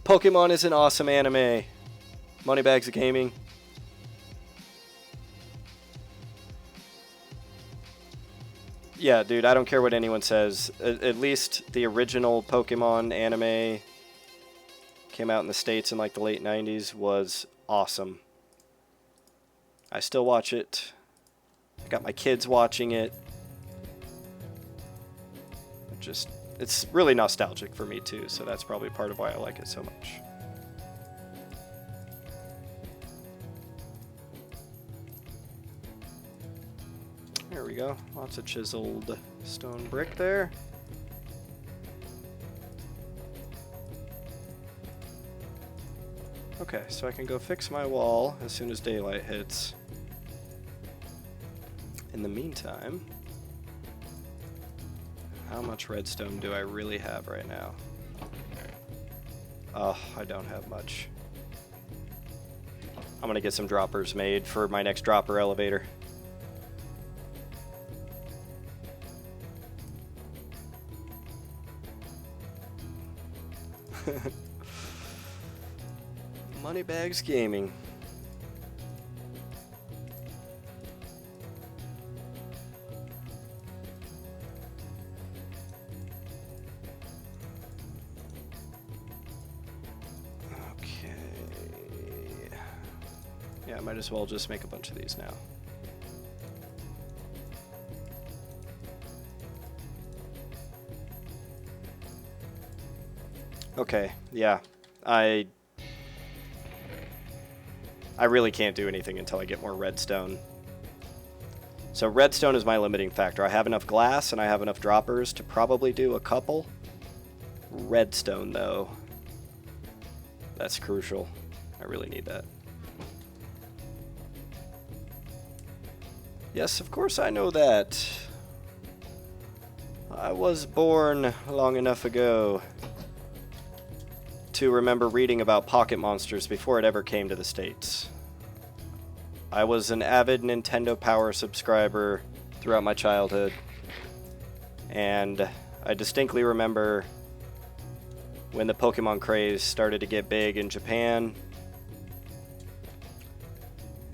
B: Pokemon is an awesome anime. Moneybags of Gaming. Yeah, dude, I don't care what anyone says. At least the original Pokemon anime came out in the States in like the late 90s was awesome. I still watch it. I got my kids watching it. It's really nostalgic for me too, so that's probably part of why I like it so much. There we go. Lots of chiseled stone brick there. Okay, so I can go fix my wall as soon as daylight hits. In the meantime, how much redstone do I really have right now? Oh, I don't have much. I'm gonna get some droppers made for my next dropper elevator. Moneybags Gaming. Okay. Yeah, I might as well just make a bunch of these now. Okay, yeah. I really can't do anything until I get more redstone. So redstone is my limiting factor. I have enough glass and I have enough droppers to probably do a couple. Redstone, though, that's crucial. I really need that. Yes, of course I know that. I was born long enough ago to remember reading about pocket monsters before it ever came to the States. I was an avid Nintendo Power subscriber throughout my childhood, and I distinctly remember when the Pokemon craze started to get big in Japan,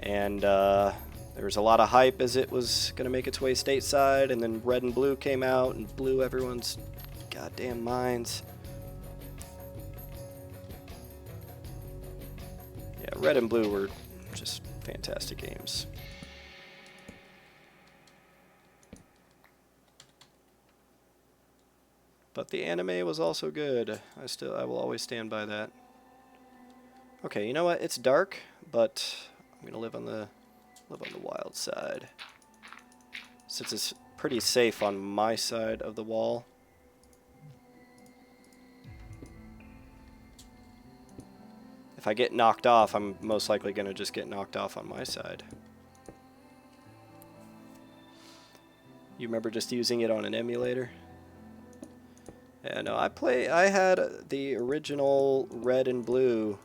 B: and there was a lot of hype as it was going to make its way stateside, and then Red and Blue came out and blew everyone's goddamn minds. Yeah, Red and Blue were just fantastic games. But the anime was also good. I will always stand by that. Okay, you know what? It's dark, but I'm gonna live on the wild side, since it's pretty safe on my side of the wall. If I get knocked off, I'm most likely gonna just get knocked off on my side. You remember just using it on an emulator? Yeah, no, I had the original Red and Blue.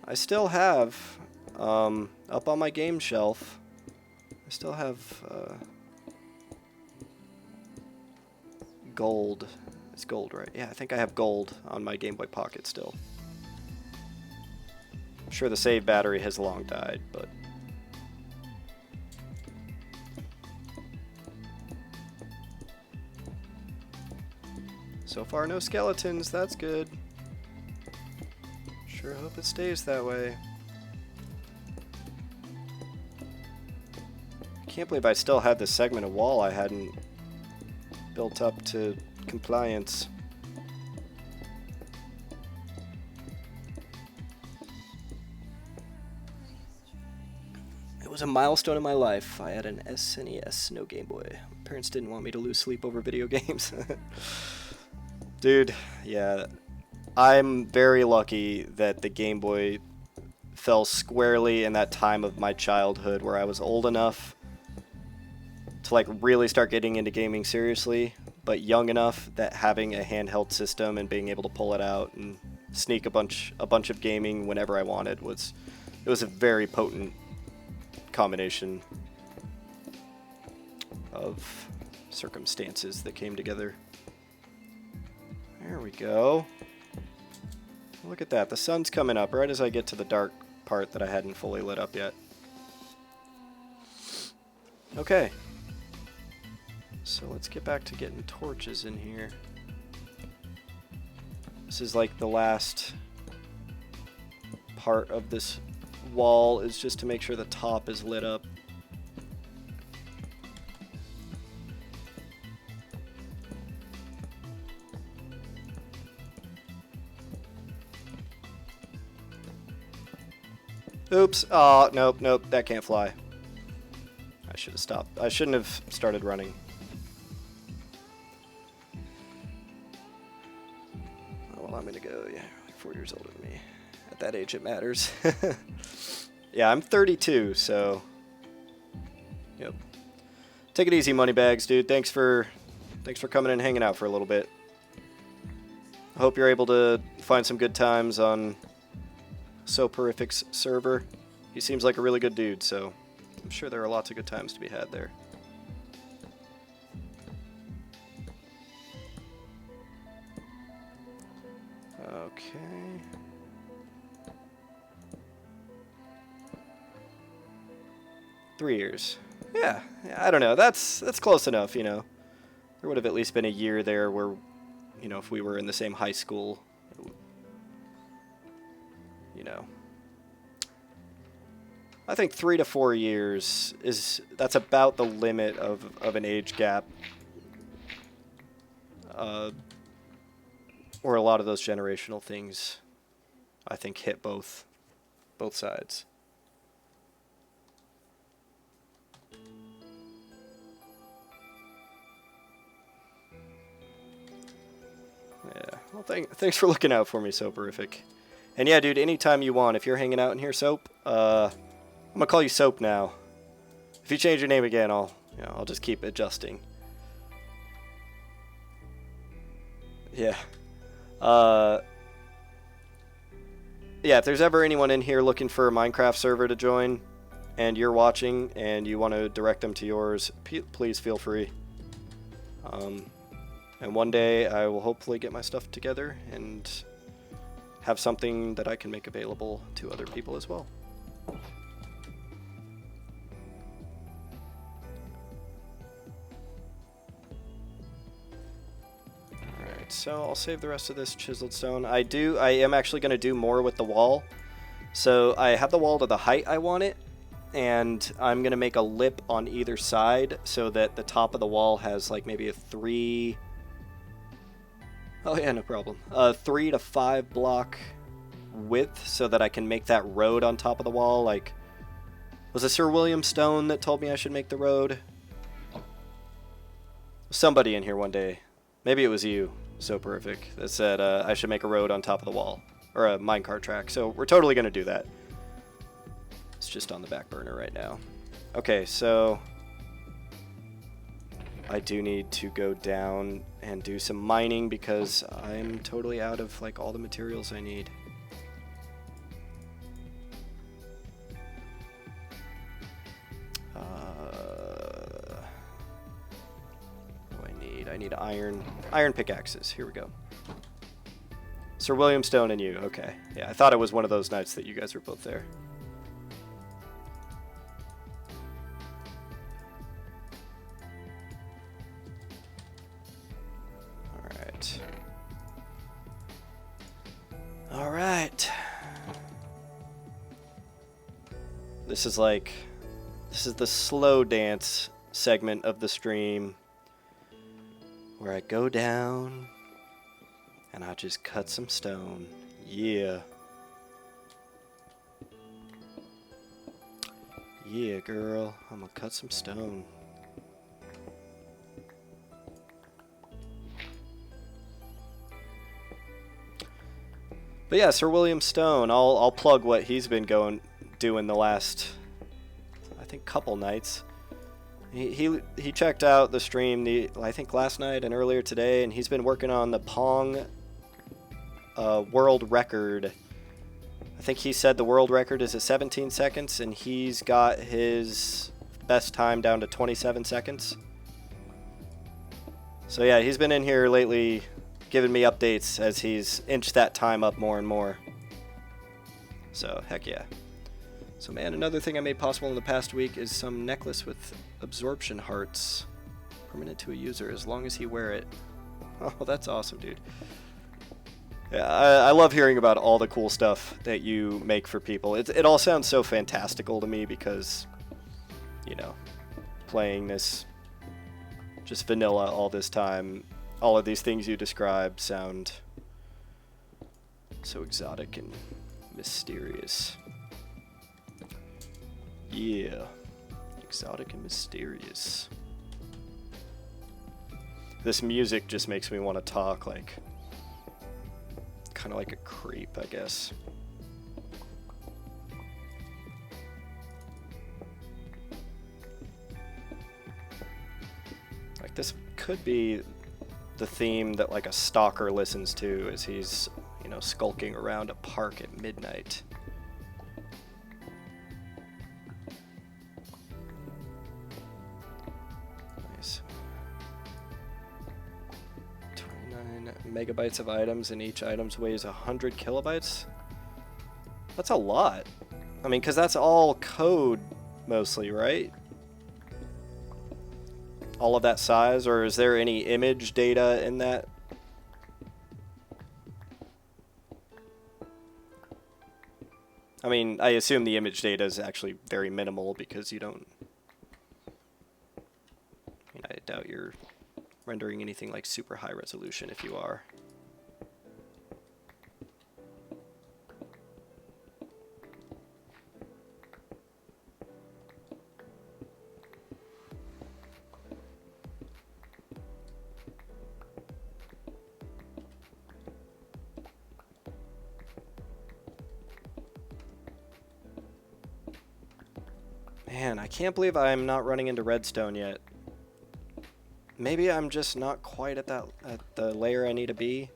B: I still have, up on my game shelf, I still have, gold. It's gold, right? Yeah, I think I have gold on my Game Boy Pocket still. I'm sure the save battery has long died, but... So far, no skeletons. That's good. Sure hope it stays that way. I can't believe I still had this segment of wall I hadn't built up to compliance. It was a milestone in my life. I had an SNES, no Game Boy. My parents didn't want me to lose sleep over video games. Dude, yeah. I'm very lucky that the Game Boy fell squarely in that time of my childhood where I was old enough to like really start getting into gaming seriously, but young enough that having a handheld system and being able to pull it out and sneak a bunch of gaming whenever I wanted was a very potent combination of circumstances that came together. There we go. Look at that. The sun's coming up right as I get to the dark part that I hadn't fully lit up yet. Okay. So let's get back to getting torches in here. This is like the last part of this wall, is just to make sure the top is lit up. Oops. Oh, nope, that can't fly. I should have stopped. I shouldn't have started running. Oh, well, I'm gonna go, yeah, like 4 years older than me. At that age, it matters. Yeah, I'm 32, so... Yep. Take it easy, moneybags, dude. Thanks for coming and hanging out for a little bit. I hope you're able to find some good times on Soporific's server. He seems like a really good dude, so I'm sure there are lots of good times to be had there. Okay. Three years. Yeah, I don't know. That's close enough, you know. There would have at least been a year there where, you know, if we were in the same high school, you know. I think 3 to 4 years that's about the limit of an age gap. Or a lot of those generational things, I think, hit both sides. Well, thanks for looking out for me, Soperific. And yeah, dude, anytime you want, if you're hanging out in here, Soap, I'm gonna call you Soap now. If you change your name again, I'll just keep adjusting. Yeah. Yeah, if there's ever anyone in here looking for a Minecraft server to join, and you're watching, and you want to direct them to yours, please feel free. And one day I will hopefully get my stuff together and have something that I can make available to other people as well. Alright, so I'll save the rest of this chiseled stone. I am actually going to do more with the wall. So I have the wall to the height I want it, and I'm going to make a lip on either side so that the top of the wall has like maybe a 3 to 5 block width so that I can make that road on top of the wall. Like, was it Sir William Stone that told me I should make the road? Somebody in here one day, maybe it was you, Soperific, that said I should make a road on top of the wall, or a minecart track. So we're totally going to do that. It's just on the back burner right now. Okay, so I do need to go down and do some mining because I'm totally out of like all the materials I need. What do I need iron pickaxes. Here we go. Sir William Stone and you. Okay. Yeah, I thought it was one of those nights that you guys were both there. Alright. This is the slow dance segment of the stream where I go down and I just cut some stone. Yeah. Yeah, girl. I'm gonna cut some stone. But yeah, Sir William Stone, I'll plug what he's been doing the last, I think, couple nights. He checked out the stream I think last night and earlier today, and he's been working on the Pong world record. I think he said the world record is at 17 seconds, and he's got his best time down to 27 seconds. So yeah, he's been in here lately giving me updates as he's inched that time up more and more. So, heck yeah. So man, another thing I made possible in the past week is some necklace with absorption hearts. Permanent to a user as long as he wear it. Oh, that's awesome, dude. Yeah, I love hearing about all the cool stuff that you make for people. It all sounds so fantastical to me because, you know, playing this just vanilla all this time, all of these things you describe sound so exotic and mysterious. Yeah, exotic and mysterious. This music just makes me want to talk like, kind of like a creep, I guess. Like this could be the theme that like a stalker listens to as he's, you know, skulking around a park at midnight. Nice. 29 megabytes of items, and each item weighs 100 kilobytes. That's a lot. I mean, because that's all code mostly, right? All of that size, or is there any image data in that? I mean, I assume the image data is actually very minimal because you don't... I mean, I doubt you're rendering anything like super high resolution if you are. Man, I can't believe I'm not running into redstone yet. Maybe I'm just not quite at the layer I need to be.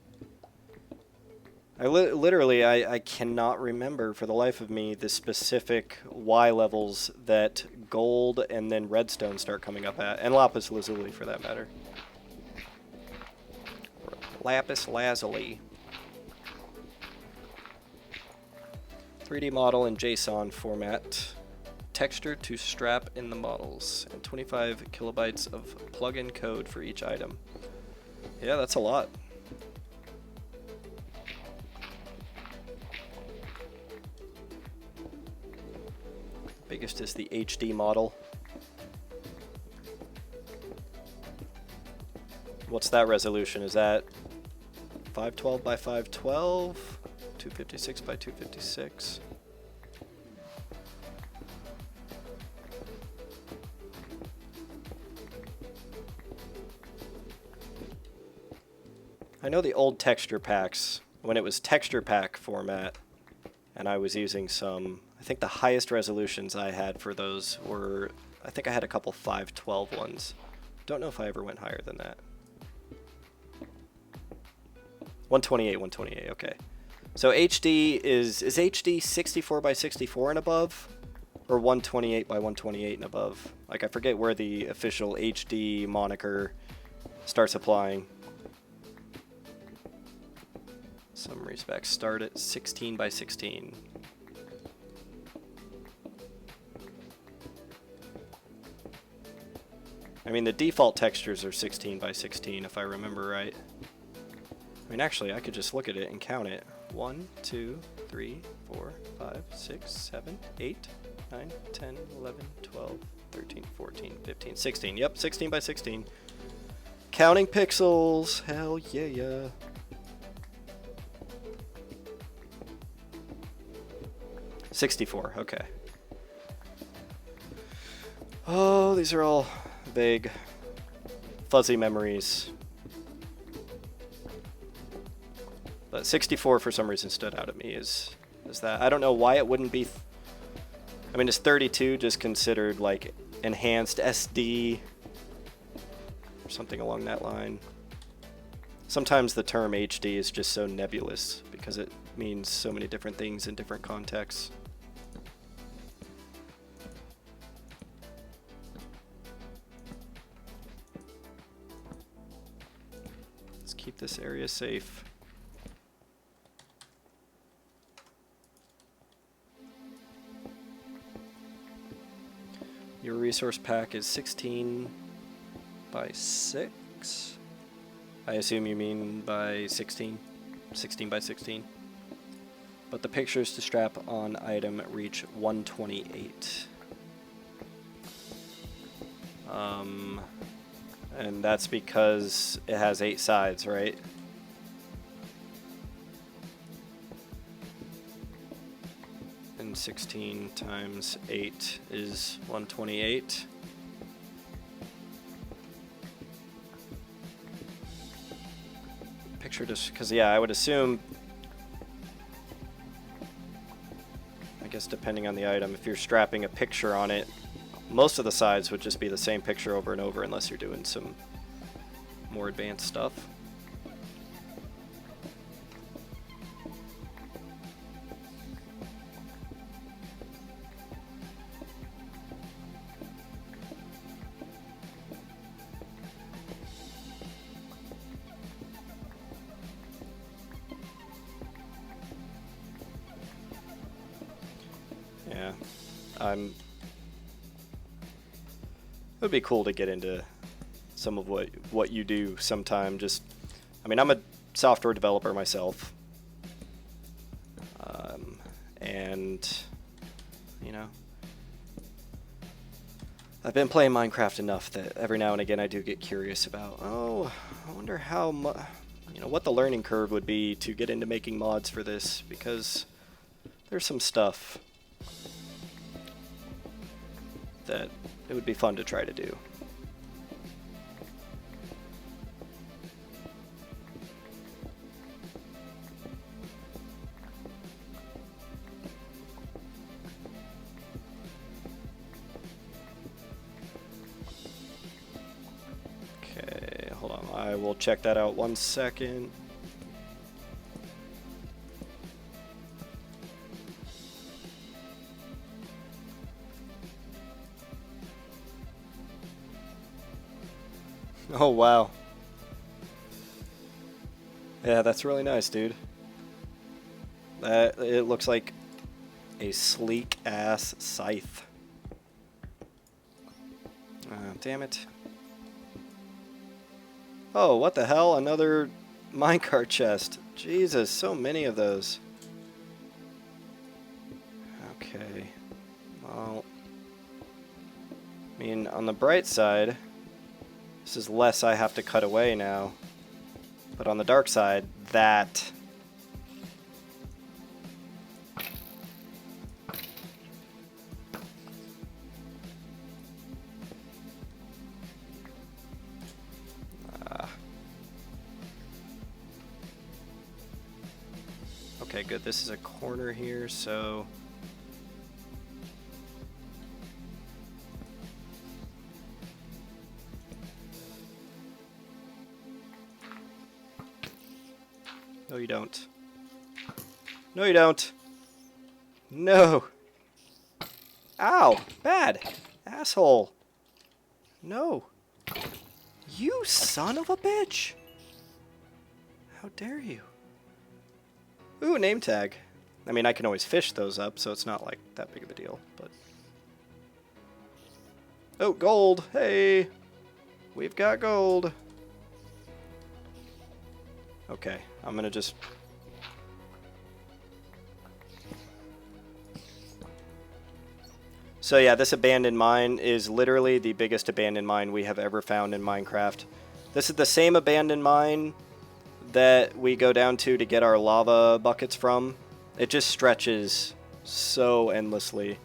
B: Literally, I cannot remember for the life of me the specific Y levels that gold and then redstone start coming up at, and lapis lazuli for that matter. Lapis lazuli. 3D model in JSON format. Texture to strap in the models, and 25 kilobytes of plug-in code for each item. Yeah, that's a lot. Biggest is the HD model. What's that resolution? Is that 512 by 512? 256 by 256? I know the old texture packs, when it was texture pack format, and I was using some, I think the highest resolutions I had for those were, I think I had a couple 512 ones. Don't know if I ever went higher than that. 128, okay. So HD is HD 64 by 64 and above? Or 128 by 128 and above? Like, I forget where the official HD moniker starts applying. Some respects start at 16 by 16. I mean, the default textures are 16 by 16 if I remember right. I mean, actually, I could just look at it and count it. 1, 2, 3, 4, 5, 6, 7, 8, 9, 10, 11, 12, 13, 14, 15, 16. Yep, 16 by 16. Counting pixels. Hell yeah. 64, okay. Oh, these are all vague, fuzzy memories. But 64 for some reason stood out at me is that. I don't know why it wouldn't be. I mean, is 32 just considered like enhanced SD or something along that line? Sometimes the term HD is just so nebulous because it means so many different things in different contexts. Let's keep this area safe. Your resource pack is 16 by 6. I assume you mean by 16. 16 by 16. But the pictures to strap on item reach 128. And that's because it has 8 sides, right? And 16 times 8 is 128. Picture just because, yeah, I would assume, I guess depending on the item, if you're strapping a picture on it, most of the sides would just be the same picture over and over unless you're doing some more advanced stuff. Yeah, it would be cool to get into some of what you do sometime. Just, I mean, I'm a software developer myself, and you know, I've been playing Minecraft enough that every now and again I do get curious about, oh, I wonder how what the learning curve would be to get into making mods for this, because there's some stuff that it would be fun to try to do. I will check that out 1 second. Oh, wow. Yeah, that's really nice, dude. It looks like a sleek-ass scythe. Damn it. Oh, what the hell? Another minecart chest. Jesus, so many of those. Okay. Well, I mean, on the bright side, this is less I have to cut away now. But on the dark side, that... Okay, good. This is a corner here, so... No, you don't. No, you don't. No. Ow! Bad! Asshole! No. You son of a bitch! How dare you? Ooh, name tag. I mean, I can always fish those up, so it's not like that big of a deal, but... Oh, gold! Hey! We've got gold! Okay, I'm gonna just... So yeah, this abandoned mine is literally the biggest abandoned mine we have ever found in Minecraft. This is the same abandoned mine that we go down to get our lava buckets from. It just stretches so endlessly.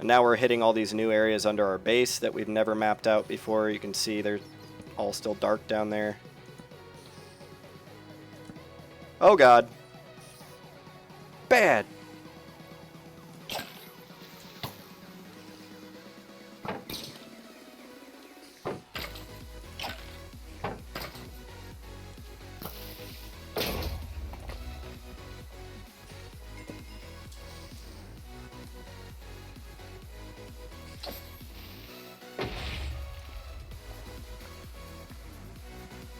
B: And now we're hitting all these new areas under our base that we've never mapped out before. You can see they're all still dark down there. Oh god. Bad.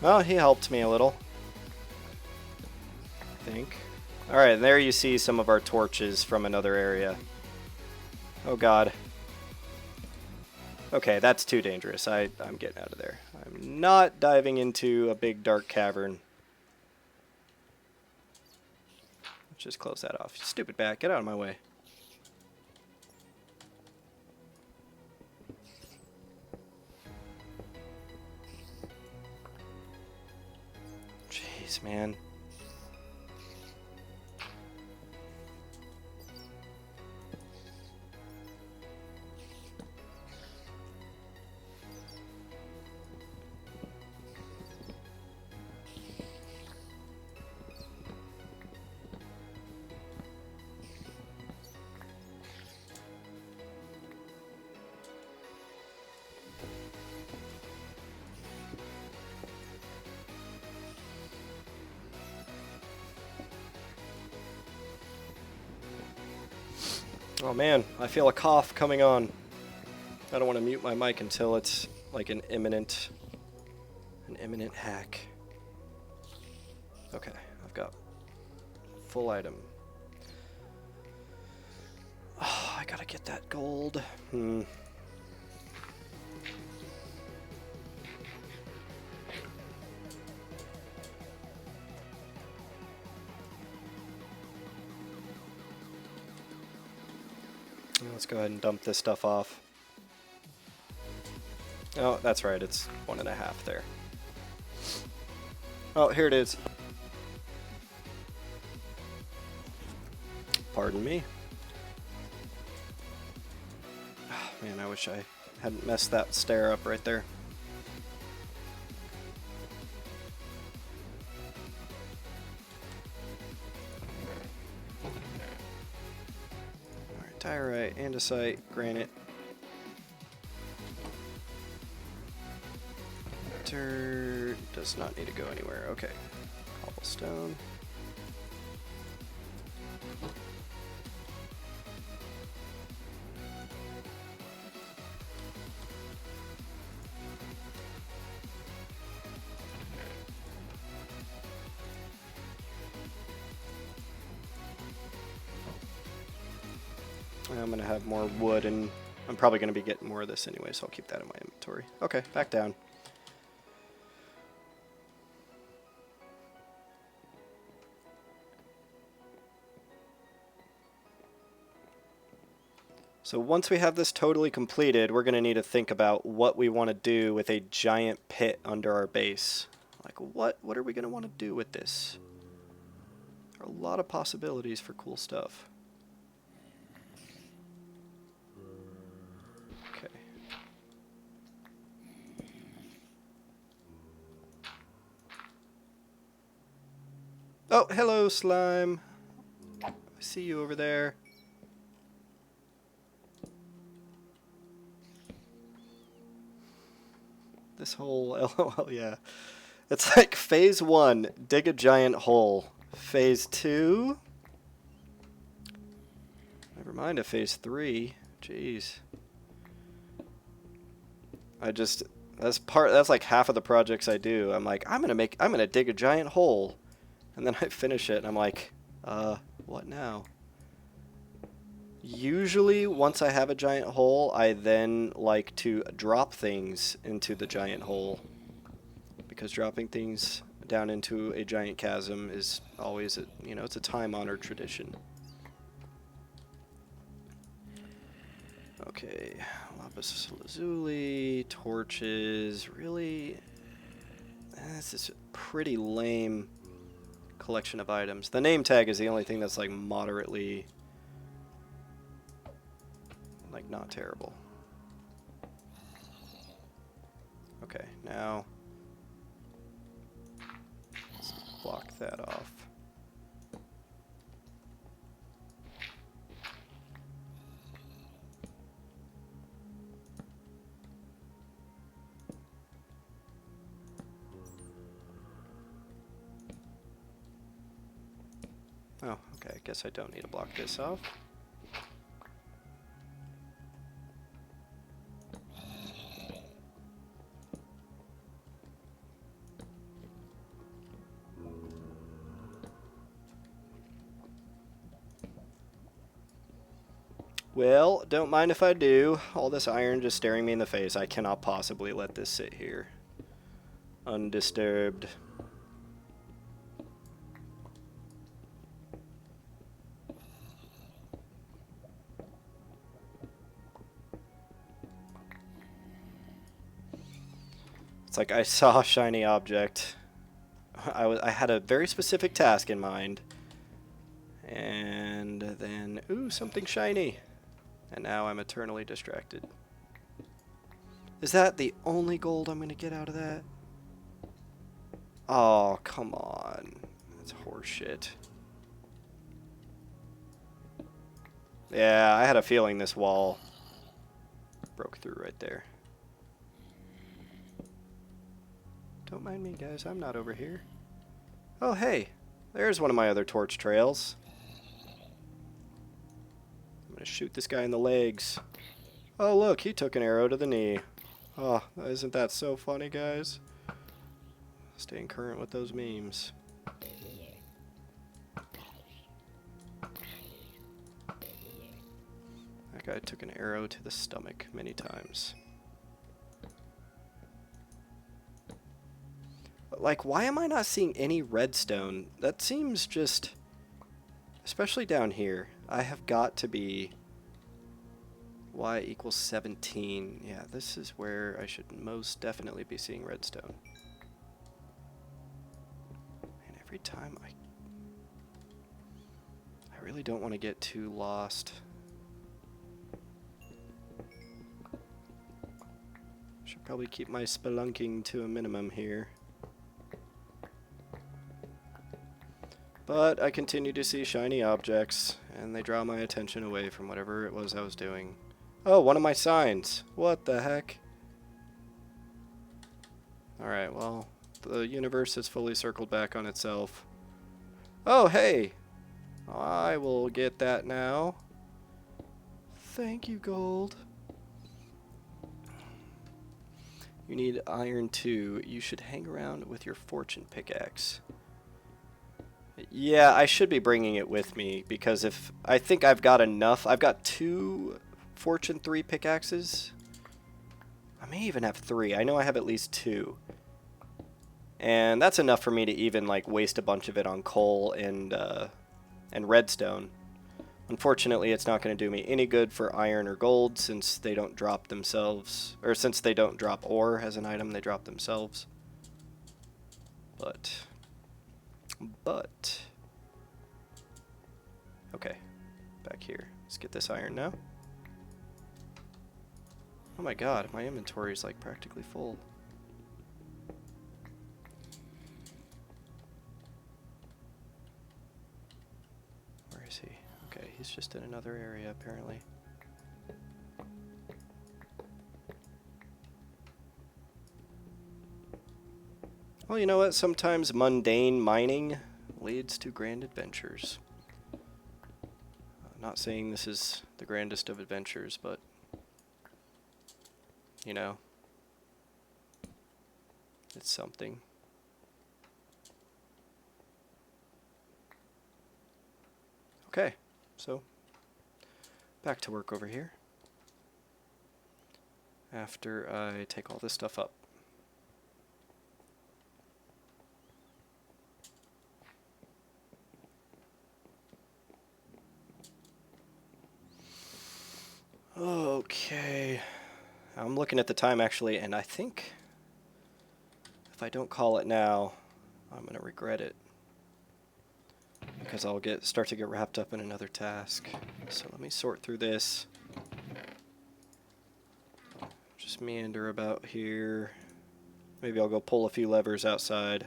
B: Well, he helped me a little, I think. Alright, there you see some of our torches from another area. Oh god. Okay, that's too dangerous. I'm getting out of there. I'm not diving into a big dark cavern. Let's just close that off. Stupid bat, get out of my way. Jeez, man. Oh man, I feel a cough coming on. I don't want to mute my mic until it's like an imminent hack. Okay, I've got full item. Oh, I gotta get that gold. Let's go ahead and dump this stuff off. Oh, that's right, it's 1.5 there. Oh, here it is. Pardon me. Oh, man, I wish I hadn't messed that stair up right there. Diorite, andesite, granite, dirt, does not need to go anywhere. Okay. Cobblestone. I'm going to have more wood, and I'm probably going to be getting more of this anyway, so I'll keep that in my inventory. Okay, back down. So once we have this totally completed, we're going to need to think about what we want to do with a giant pit under our base. Like, what are we going to want to do with this? There are a lot of possibilities for cool stuff. Okay. Oh, hello, slime. I see you over there. This whole LOL, yeah. It's like phase 1, dig a giant hole. Phase 2? Never mind a phase 3. Jeez. That's like half of the projects I do. I'm like, I'm gonna dig a giant hole. And then I finish it and I'm like, what now? Usually, once I have a giant hole, I then like to drop things into the giant hole. Because dropping things down into a giant chasm is always, it's a time-honored tradition. Okay, lapis lazuli, torches, really, this is a pretty lame collection of items. The name tag is the only thing that's like moderately, like, not terrible. Okay, now let's block that off. Oh, okay, I guess I don't need to block this off. Well, don't mind if I do. All this iron just staring me in the face. I cannot possibly let this sit here undisturbed. It's like I saw a shiny object. I had a very specific task in mind. And then, ooh, something shiny. And now I'm eternally distracted. Is that the only gold I'm going to get out of that? Oh, come on. That's horseshit. Yeah, I had a feeling this wall broke through right there. Don't mind me, guys. I'm not over here. Oh, hey. There's one of my other torch trails. I'm going to shoot this guy in the legs. Oh, look. He took an arrow to the knee. Oh, isn't that so funny, guys? Staying current with those memes. That guy took an arrow to the stomach many times. Like, why am I not seeing any redstone? That seems just... Especially down here. I have got to be... Y equals 17. Yeah, this is where I should most definitely be seeing redstone. And every time I really don't want to get too lost. Should probably keep my spelunking to a minimum here. But I continue to see shiny objects, and they draw my attention away from whatever it was I was doing. Oh, one of my signs. What the heck? Alright, well, The universe has fully circled back on itself. Oh, hey! I will get that now. Thank you, gold. You need iron 2. You should hang around with your fortune pickaxe. Yeah, I should be bringing it with me, because if I think I've got enough. I've got 2 fortune 3 pickaxes. I may even have 3. I know I have at least 2. And that's enough for me to even like waste a bunch of it on coal and redstone. Unfortunately, it's not going to do me any good for iron or gold, since they don't drop themselves, or since they don't drop ore as an item, they drop themselves. But okay, back here. Let's get this iron now. Oh my god, my inventory is like practically full. Where is he? Okay, he's just in another area apparently. Well, you know what? Sometimes mundane mining leads to grand adventures. Not saying this is the grandest of adventures, but, you know, it's something. Okay, so back to work over here after I take all this stuff up. Okay, I'm looking at the time actually, and I think if I don't call it now, I'm gonna regret it, because I'll start to get wrapped up in another task. So let me sort through this. Just meander about here. Maybe I'll go pull a few levers outside.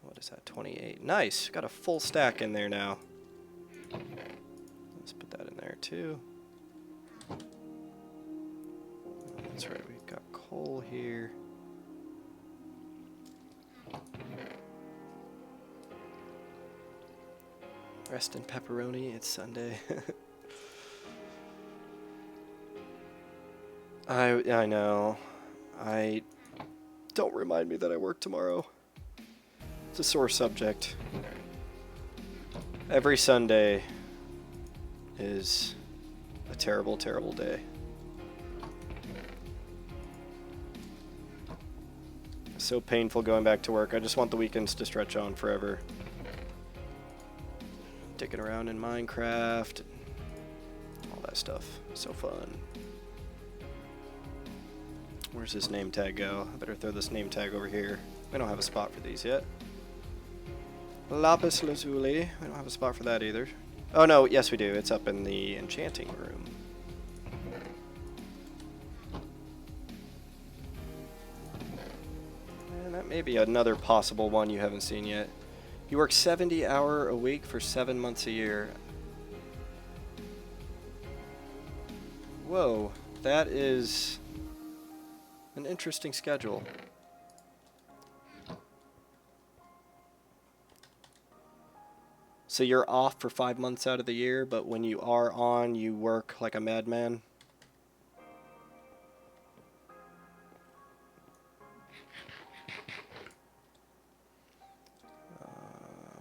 B: What is that? 28. Nice. Got a full stack in there now. Let's put that in there too. That's right, we've got coal here. Rest in pepperoni, it's Sunday. I know. Don't remind me that I work tomorrow. It's a sore subject. Every Sunday is a terrible, terrible day. It's so painful going back to work. I just want the weekends to stretch on forever. Dicking around in Minecraft, all that stuff. So fun. Where's this name tag go? I better throw this name tag over here. We don't have a spot for these yet. Lapis lazuli. We don't have a spot for that either. Oh no, yes we do. It's up in the enchanting room. And that may be another possible one you haven't seen yet. You work 70 hours a week for 7 months a year. Whoa, that is an interesting schedule. So you're off for 5 months out of the year, but when you are on, you work like a madman.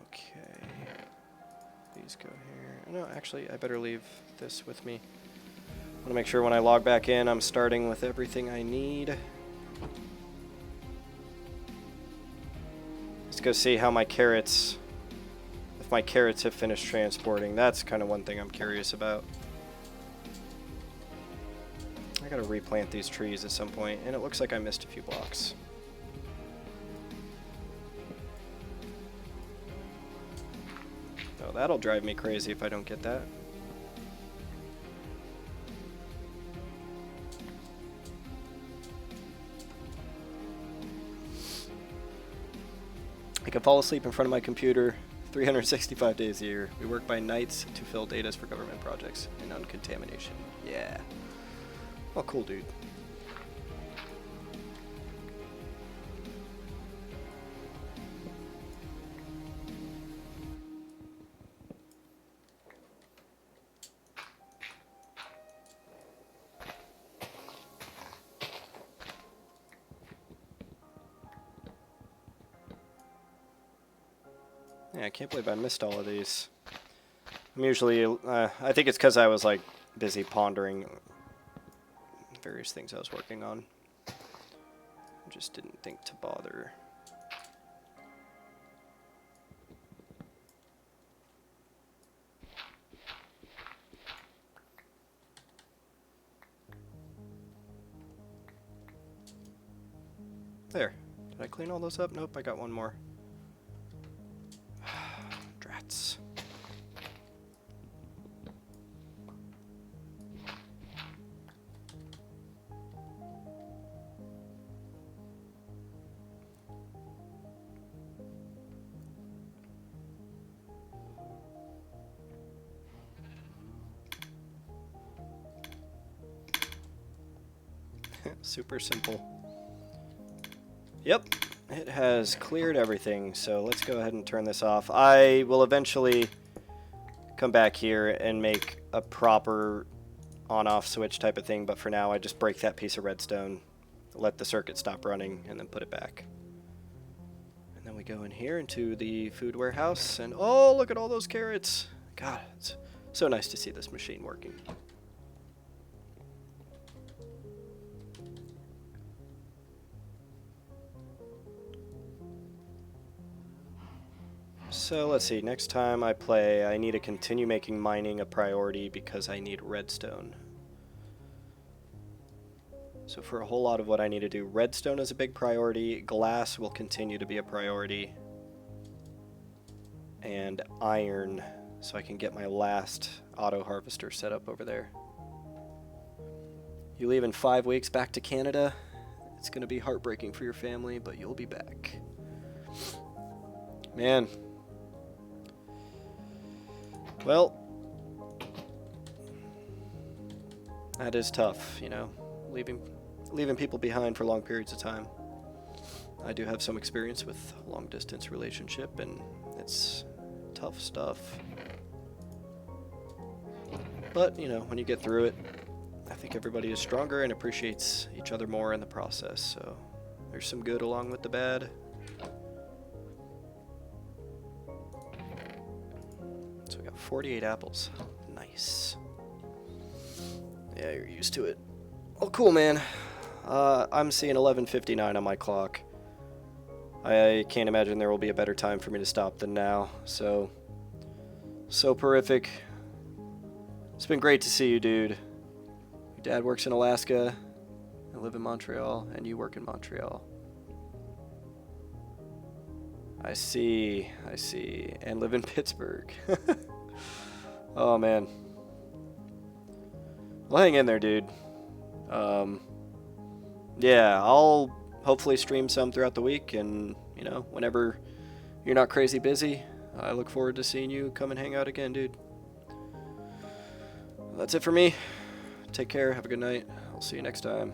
B: Okay. These go here. No, actually, I better leave this with me. I want to make sure when I log back in, I'm starting with everything I need. Let's go see how my carrots... if my carrots have finished transporting. That's kind of one thing I'm curious about. I gotta replant these trees at some point, and it looks like I missed a few blocks. Oh, that'll drive me crazy if I don't get that. I can fall asleep in front of my computer 365 days a year. We work by nights to fill datas for government projects and uncontamination. Yeah. Oh, cool, dude. Yeah, I can't believe I missed all of these. I'm usually, I think it's because I was like busy pondering various things I was working on. I just didn't think to bother. There. Did I clean all those up? Nope, I got one more. Drats. Super simple. Yep, it has cleared everything, so let's go ahead and turn this off. I will eventually come back here and make a proper on-off switch type of thing, but for now I just break that piece of redstone, let the circuit stop running, and then put it back. And then we go in here into the food warehouse, and oh, look at all those carrots! God, it's so nice to see this machine working. So let's see, next time I play, I need to continue making mining a priority because I need redstone. So for a whole lot of what I need to do, redstone is a big priority, glass will continue to be a priority, and iron, so I can get my last auto harvester set up over there. You leave in 5 weeks back to Canada. It's going to be heartbreaking for your family, but you'll be back. Man. Well, that is tough, you know, leaving people behind for long periods of time. I do have some experience with long-distance relationship, and it's tough stuff. But, you know, when you get through it, I think everybody is stronger and appreciates each other more in the process, so there's some good along with the bad. So we got 48 apples. Nice. Yeah, you're used to it. Oh, cool, man. I'm seeing 11:59 on my clock. I can't imagine there will be a better time for me to stop than now. So terrific. It's been great to see you, dude. Your dad works in Alaska. I live in Montreal, and you work in Montreal. I see. And live in Pittsburgh. Oh, man. Well, hang in there, dude. Yeah, I'll hopefully stream some throughout the week, and, you know, whenever you're not crazy busy, I look forward to seeing you come and hang out again, dude. That's it for me. Take care. Have a good night. I'll see you next time.